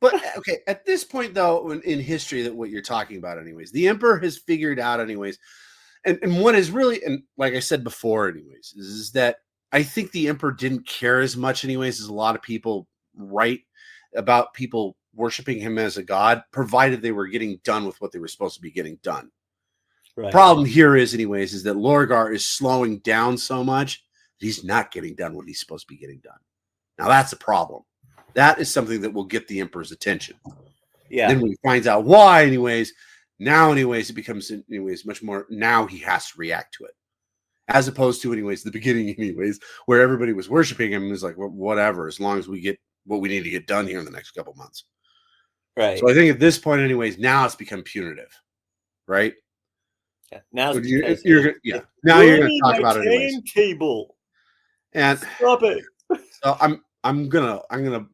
But okay, at this point, though, in history, that what you're talking about, anyways, the Emperor has figured out, anyways, and what is really, and like I said before, anyways, is that I think the Emperor didn't care as much, anyways, as a lot of people write about people worshiping him as a god, provided they were getting done with what they were supposed to be getting done. Right. Problem here is, anyways, is that Lorgar is slowing down so much that he's not getting done what he's supposed to be getting done. Now that's a problem. That is something that will get the Emperor's attention. Yeah. Then when he finds out why, anyways, now, anyways, it becomes, anyways, much more. Now he has to react to it, as opposed to, anyways, the beginning, anyways, where everybody was worshiping him and was like, well, whatever, as long as we get what we need to get done here in the next couple months. Right. So I think at this point, anyways, now it's become punitive, right? Yeah. Now So now you're gonna talk about it anyways. Table. And stop it. So I'm gonna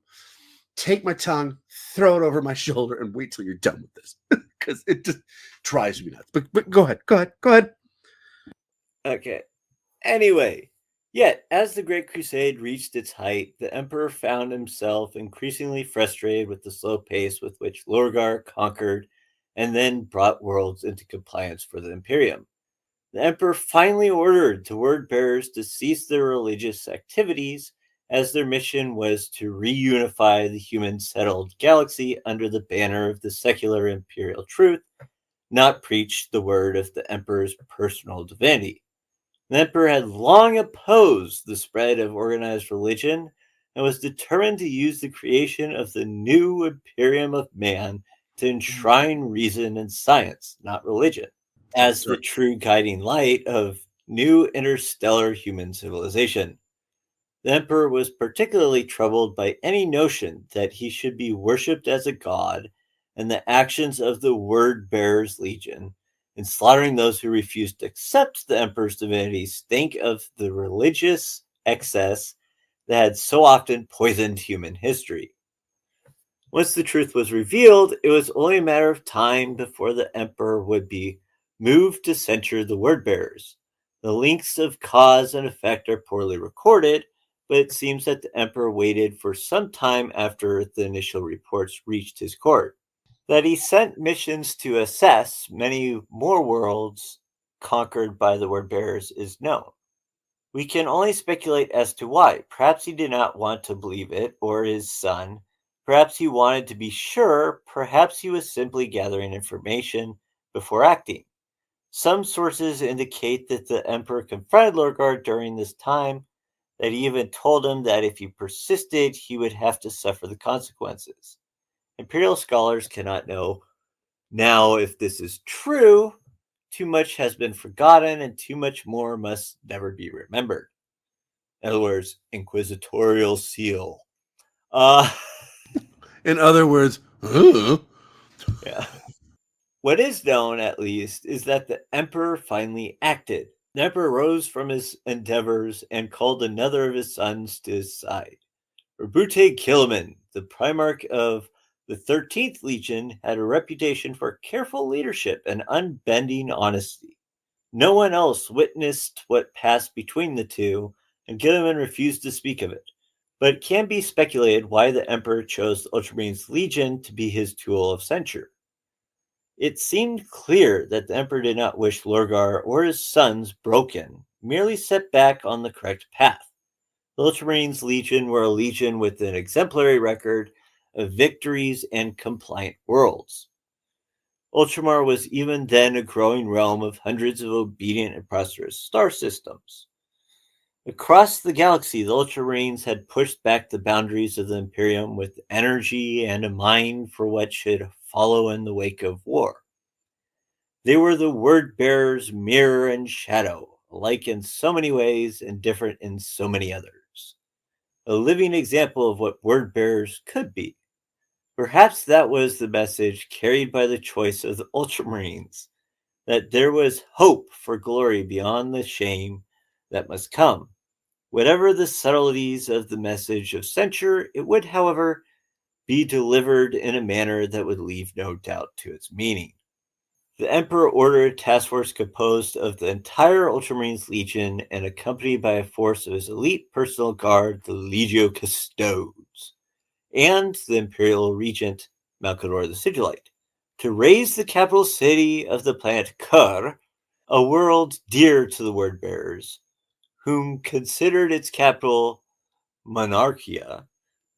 take my tongue, throw it over my shoulder, and wait till you're done with this because it just drives me nuts. But go ahead. Okay. Anyway, yet as the Great Crusade reached its height, the Emperor found himself increasingly frustrated with the slow pace with which Lorgar conquered and then brought worlds into compliance for the Imperium. The Emperor finally ordered the word bearers to cease their religious activities, as their mission was to reunify the human settled galaxy under the banner of the secular imperial truth, not preach the word of the Emperor's personal divinity. The Emperor had long opposed the spread of organized religion and was determined to use the creation of the new Imperium of Man to enshrine reason and science, not religion, as the true guiding light of new interstellar human civilization. The Emperor was particularly troubled by any notion that he should be worshipped as a god, and the actions of the Word Bearers Legion in slaughtering those who refused to accept the Emperor's divinity stank of the religious excess that had so often poisoned human history. Once the truth was revealed, it was only a matter of time before the Emperor would be moved to censure the word bearers. The links of cause and effect are poorly recorded, but it seems that the Emperor waited for some time after the initial reports reached his court. That he sent missions to assess many more worlds conquered by the word bearers is known. We can only speculate as to why. Perhaps he did not want to believe it, or his son. Perhaps he wanted to be sure. Perhaps he was simply gathering information before acting. Some sources indicate that the Emperor confronted Lorgar during this time, that he even told him that if he persisted, he would have to suffer the consequences. Imperial scholars cannot know now if this is true. Too much has been forgotten, and too much more must never be remembered. In other words, inquisitorial seal. In other words, Yeah. What is known, at least, is that the Emperor finally acted. The Emperor rose from his endeavors and called another of his sons to his side. Rabute Kiliman, the Primarch of the 13th Legion, had a reputation for careful leadership and unbending honesty. No one else witnessed what passed between the two, and Kiliman refused to speak of it. But it can be speculated why the Emperor chose the Ultramarines Legion to be his tool of censure. It seemed clear that the Emperor did not wish Lorgar or his sons broken, merely set back on the correct path. The Ultramarines Legion were a legion with an exemplary record of victories and compliant worlds. Ultramar was even then a growing realm of hundreds of obedient and prosperous star systems. Across the galaxy, the Ultramarines had pushed back the boundaries of the Imperium with energy and a mind for what should follow in the wake of war. They were the word bearers, mirror and shadow, alike in so many ways and different in so many others. A living example of what word bearers could be. Perhaps that was the message carried by the choice of the Ultramarines, that there was hope for glory beyond the shame that must come. Whatever the subtleties of the message of censure, it would, however, be delivered in a manner that would leave no doubt to its meaning. The Emperor ordered a task force composed of the entire Ultramarines Legion and accompanied by a force of his elite personal guard, the Legio Custodes, and the Imperial Regent, Malcador the Sigillite, to raise the capital city of the planet Kur, a world dear to the word bearers, whom considered its capital Monarchia,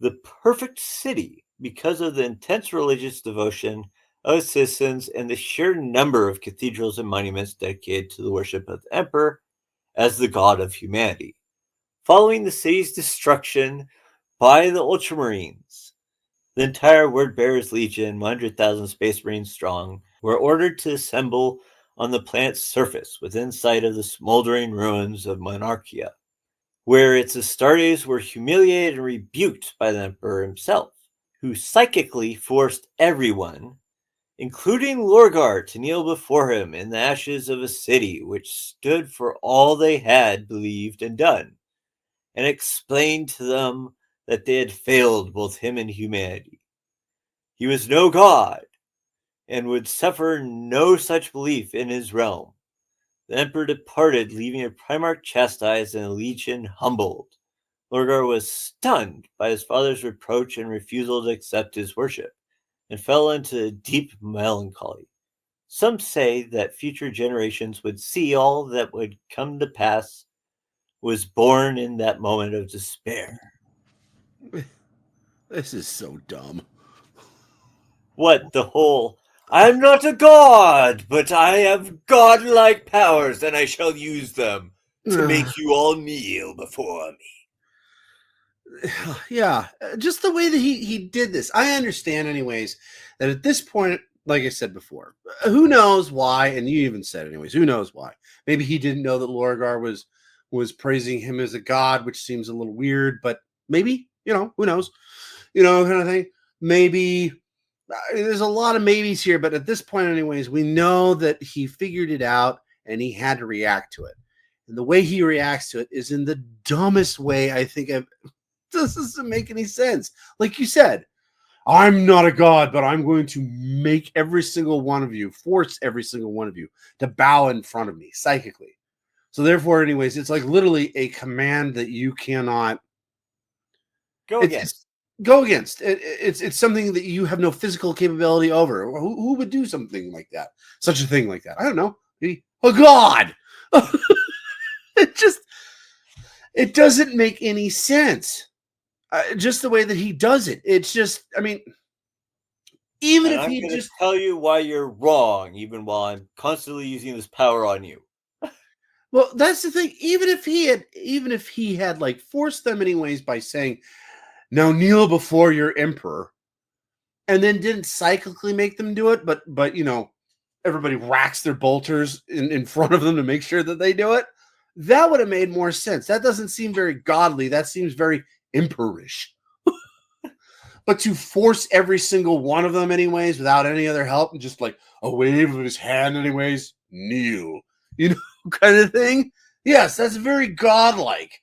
the perfect city because of the intense religious devotion of its citizens and the sheer number of cathedrals and monuments dedicated to the worship of the Emperor as the god of humanity. Following the city's destruction by the Ultramarines, the entire Word Bearers Legion, 100,000 Space Marines strong, were ordered to assemble on the planet's surface within sight of the smoldering ruins of Monarchia, where its Astartes were humiliated and rebuked by the Emperor himself, who psychically forced everyone, including Lorgar, to kneel before him in the ashes of a city which stood for all they had believed and done, and explained to them that they had failed both him and humanity. He was no god, and would suffer no such belief in his realm. The Emperor departed, leaving a Primarch chastised and a Legion humbled. Lorgar was stunned by his father's reproach and refusal to accept his worship, and fell into deep melancholy. Some say that future generations would see all that would come to pass was born in that moment of despair. This is so dumb. What the whole, I'm not a god, but I have godlike powers, and I shall use them to make you all kneel before me. Yeah, just the way that he did this. I understand, anyways, that at this point, like I said before, who knows why? And you even said, anyways, who knows why? Maybe he didn't know that Lorgar was praising him as a god, which seems a little weird. But maybe, who knows? Kind of thing. Maybe there's a lot of maybes here, but at this point, anyways, we know that he figured it out and he had to react to it. And the way he reacts to it is in the dumbest way I think I've. This doesn't make any sense. Like you said, I'm not a god, but I'm going to make every single one of you, force every single one of you to bow in front of me psychically. So therefore, anyways, it's like literally a command that you cannot go against. Go against. It's something that you have no physical capability over. Who would do something like that? Such a thing like that? I don't know. Maybe a god. It doesn't make any sense. Just the way that he does it. It's just, I mean, even and if I'm he just tell you why you're wrong, even while I'm constantly using this power on you. Well, that's the thing. Even if he had like forced them anyways by saying, now kneel before your emperor, and then didn't cyclically make them do it, but everybody racks their bolters in front of them to make sure that they do it, that would have made more sense. That doesn't seem very godly. That seems very emperorish. But to force every single one of them anyways without any other help and just like a wave of his hand anyways, kneel, kind of thing. Yes, that's very godlike.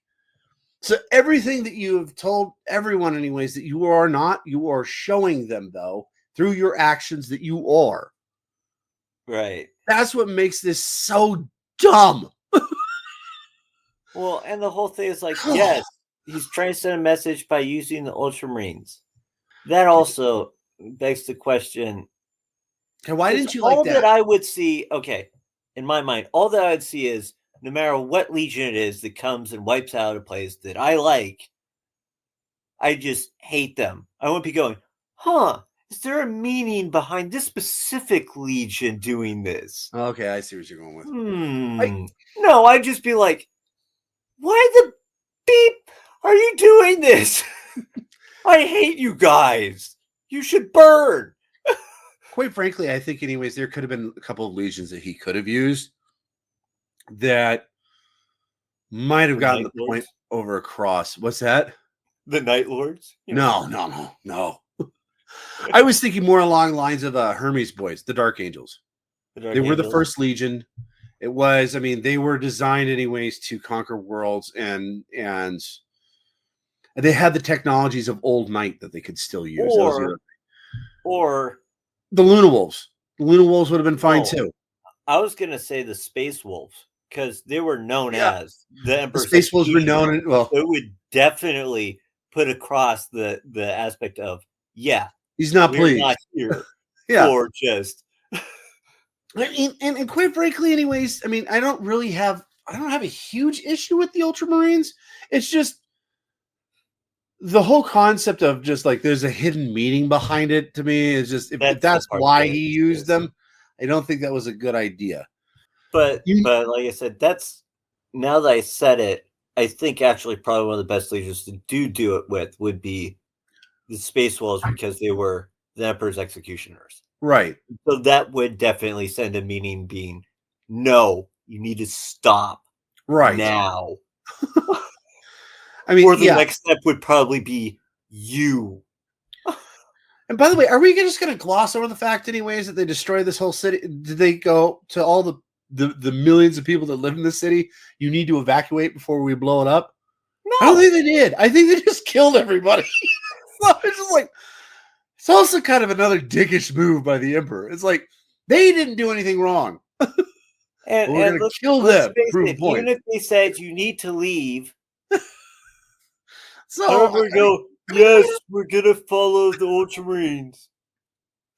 So everything that you have told everyone anyways that you are not, you are showing them though through your actions that you are. Right. That's what makes this so dumb. Well, and the whole thing is like, yes, he's trying to send a message by using the Ultramarines. That also begs the question. And why didn't you like that? All that I would see, okay, in my mind, all that I'd see is no matter what legion it is that comes and wipes out a place that I like, I just hate them. I won't be going, is there a meaning behind this specific legion doing this? Okay, I see what you're going with. I, No, I'd just be like, why the beep are you doing this? I hate you guys. You should burn. quite frankly, I think, anyways, there could have been a couple of legions that he could have used that might have The gotten Night the point Lords? over across. What's that? The Night Lords? You know, No. I was thinking more along the lines of Hermes boys, the Dark Angels. the Dark They were the Angels. first legion. It was, I mean, they were designed anyways to conquer worlds, and they had the technologies of old Knight that they could still use. Or The Luna Wolves. The Luna Wolves would have been fine no, too. I was gonna say the Space Wolves because they were known Yeah. as the The Emperor's Space Wolves were Executioner. known. Well, It would definitely put across the aspect of he's not we're pleased. not here Yeah. for just I mean, and quite frankly, anyways, I mean, I don't have a huge issue with the Ultramarines. It's just the whole concept of just like there's a hidden meaning behind it. To me, is just if that's the that's part why that he is used just- them, I don't think that was a good idea. But You- like I said, that's now that I said it, I think actually probably one of the best legions to do it with would be the Space Wolves because they were the Emperor's executioners. Right. So that would definitely send a meaning being no, you need to stop Right. now. I mean, Or the yeah. next step would probably be you. And by the way, are we just going to gloss over the fact, anyways, that they destroyed this whole city? Did they go to all the millions of people that live in the city? You need to evacuate before we blow it up. I don't No. think they did. I think they just killed everybody. So it's just like, it's also kind of another dickish move by the Emperor. It's like they didn't do anything wrong. And, We're and going to kill them. face Prove a it, point. even if they said you need to leave, So, everyone go, yes, we're gonna follow the Ultramarines.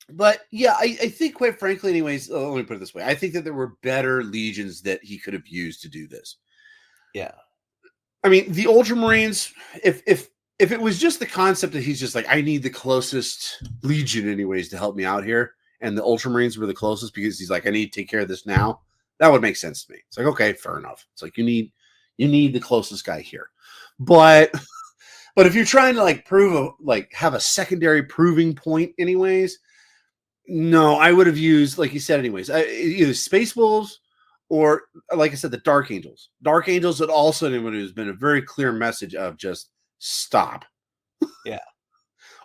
but yeah, I think, quite frankly, anyways, let me put it this way: I think that there were better legions that he could have used to do this. Yeah. I mean, the Ultramarines, if it was just the concept that he's just like, I need the closest legion, anyways, to help me out here, and the Ultramarines were the closest because he's like, I need to take care of this now. That would make sense to me. It's like, okay, fair enough. It's like you need the closest guy here, but if you're trying to like have a secondary proving point, anyways, no, I would have used, like you said, anyways, either Space Wolves or, like I said, the Dark Angels. Dark Angels would also has been a very clear message of just stop. Yeah.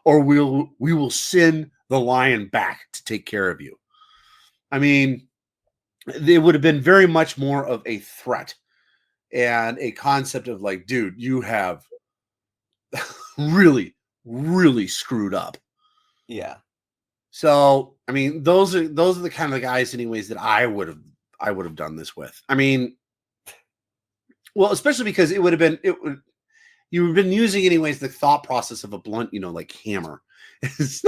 Or we will send the lion back to take care of you. I mean, it would have been very much more of a threat and a concept of like, dude, you have really, really screwed up. Yeah. So, I mean, those are the kind of guys, anyways, that I would have done this with. I mean, well, especially because you would have been using, anyways, the thought process of a blunt, like hammer. It's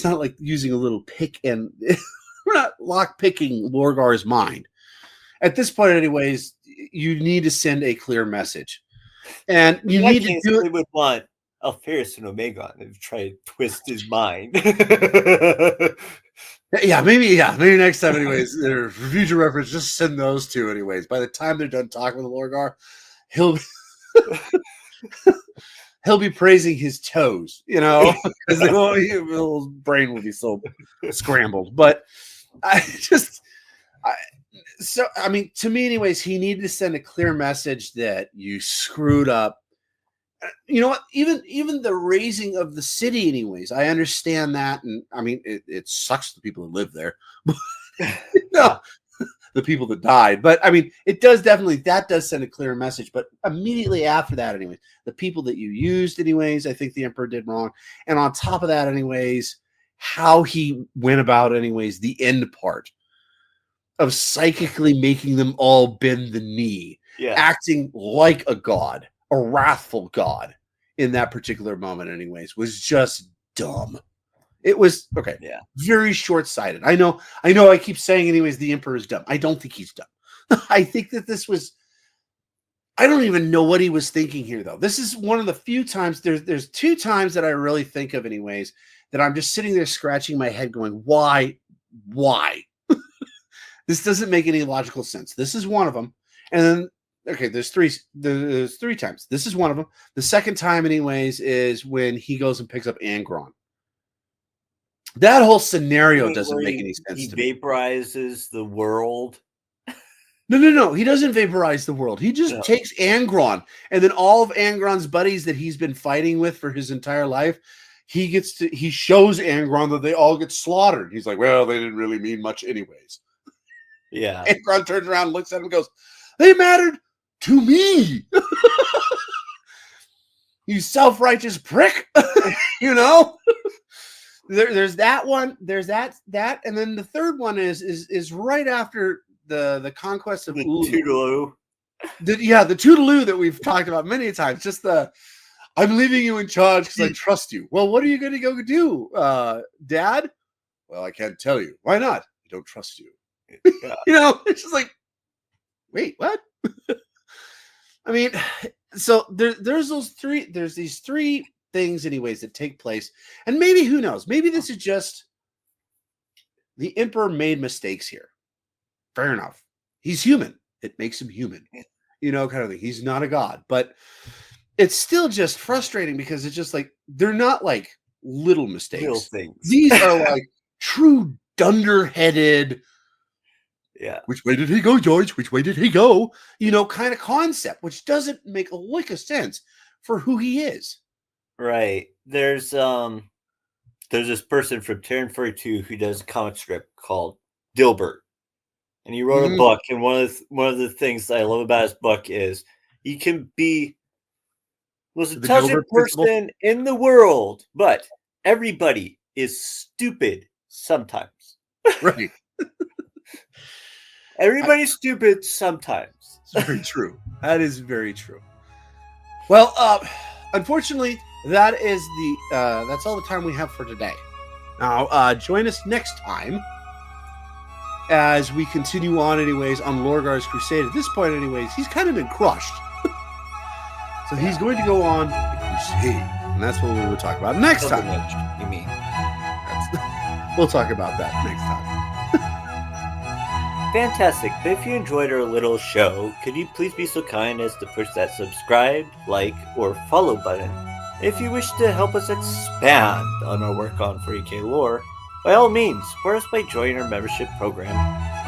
not like using a little pick, and we're not lock picking Lorgar's mind. At this point, anyways, you need to send a clear message, and you need to do They it. would want Alferis and Omega to try to twist his mind. Yeah, maybe next time, anyways, for future reference, just send those two, anyways. By the time they're done talking with Lorgar, he'll be praising his toes, because his brain will be so scrambled. But I mean, to me, anyways, he needed to send a clear message that you screwed up. You know what? Even the raising of the city, anyways, I understand that, and I mean, it sucks the people who live there, no, the people that died. But I mean, that does send a clear message. But immediately after that, anyways, the people that you used, anyways, I think the Emperor did wrong. And on top of that, anyways, how he went about, anyways, the end part of psychically making them all bend the knee, acting like a god, a wrathful god in that particular moment, anyways, was just dumb. It was okay. Yeah. Very short-sighted. I know. I keep saying, anyways, the Emperor is dumb. I don't think he's dumb. I think that this was. I don't even know what he was thinking here, though. This is one of the few times. There's two times that I really think of, anyways, that I'm just sitting there scratching my head going, why? This doesn't make any logical sense. This is one of them. And then, okay, there's three times. This is one of them. The second time, anyways, is when he goes and picks up Angron. That whole scenario doesn't make any sense to me. He vaporizes the world. No. He doesn't vaporize the world. He just takes Angron, and then all of Angron's buddies that he's been fighting with for his entire life, he shows Angron that they all get slaughtered. He's like, well, they didn't really mean much anyways. Yeah. Angron turns around, looks at him, and goes, they mattered to me. You self-righteous prick. You know? There's that one. There's that, and then the third one is right after the conquest of the Toodaloo. The Toodaloo that we've talked about many times. Just I'm leaving you in charge because I trust you. Well, what are you going to go do, Dad? Well, I can't tell you. Why not? I don't trust you. Yeah. You know, it's just like, wait, what? I mean, so there's those three. There's these three things, anyways, that take place, and maybe who knows? Maybe this is just the Emperor made mistakes here. Fair enough. He's human. It makes him human. You know, kind of thing. He's not a god, but it's still just frustrating because it's just like they're not like little mistakes. Little things. These are like true dunderheaded. Yeah. Which way did he go, George? Which way did he go? You know, kind of concept, which doesn't make a lick of sense for who he is. Right. There's this person from Terran 42 who does a comic strip called Dilbert. And he wrote a book, and one of the things that I love about his book is he can be the most intelligent person in the world, but everybody is stupid sometimes. Right. Everybody's stupid sometimes. It's very true. That is very true. Well, unfortunately, that's all the time we have for today. Now, join us next time as we continue on, anyways, on Lorgar's Crusade. At this point, anyways, he's kind of been crushed. So he's going to go on a crusade. And that's what we will talk about next time. You mean? We'll talk about that next time. Fantastic. But if you enjoyed our little show, could you please be so kind as to push that subscribe, like, or follow button? If you wish to help us expand on our work on 40k lore, by all means, support us by joining our membership program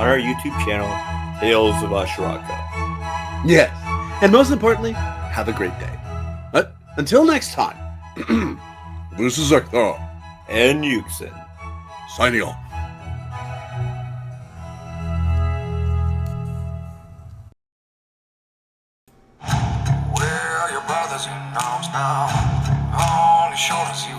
on our YouTube channel, Tales of Ashraka. Yes. And most importantly, have a great day. But until next time, this is Ekthar and Yuxin signing off. Where are your brothers in arms now? On your shoulders you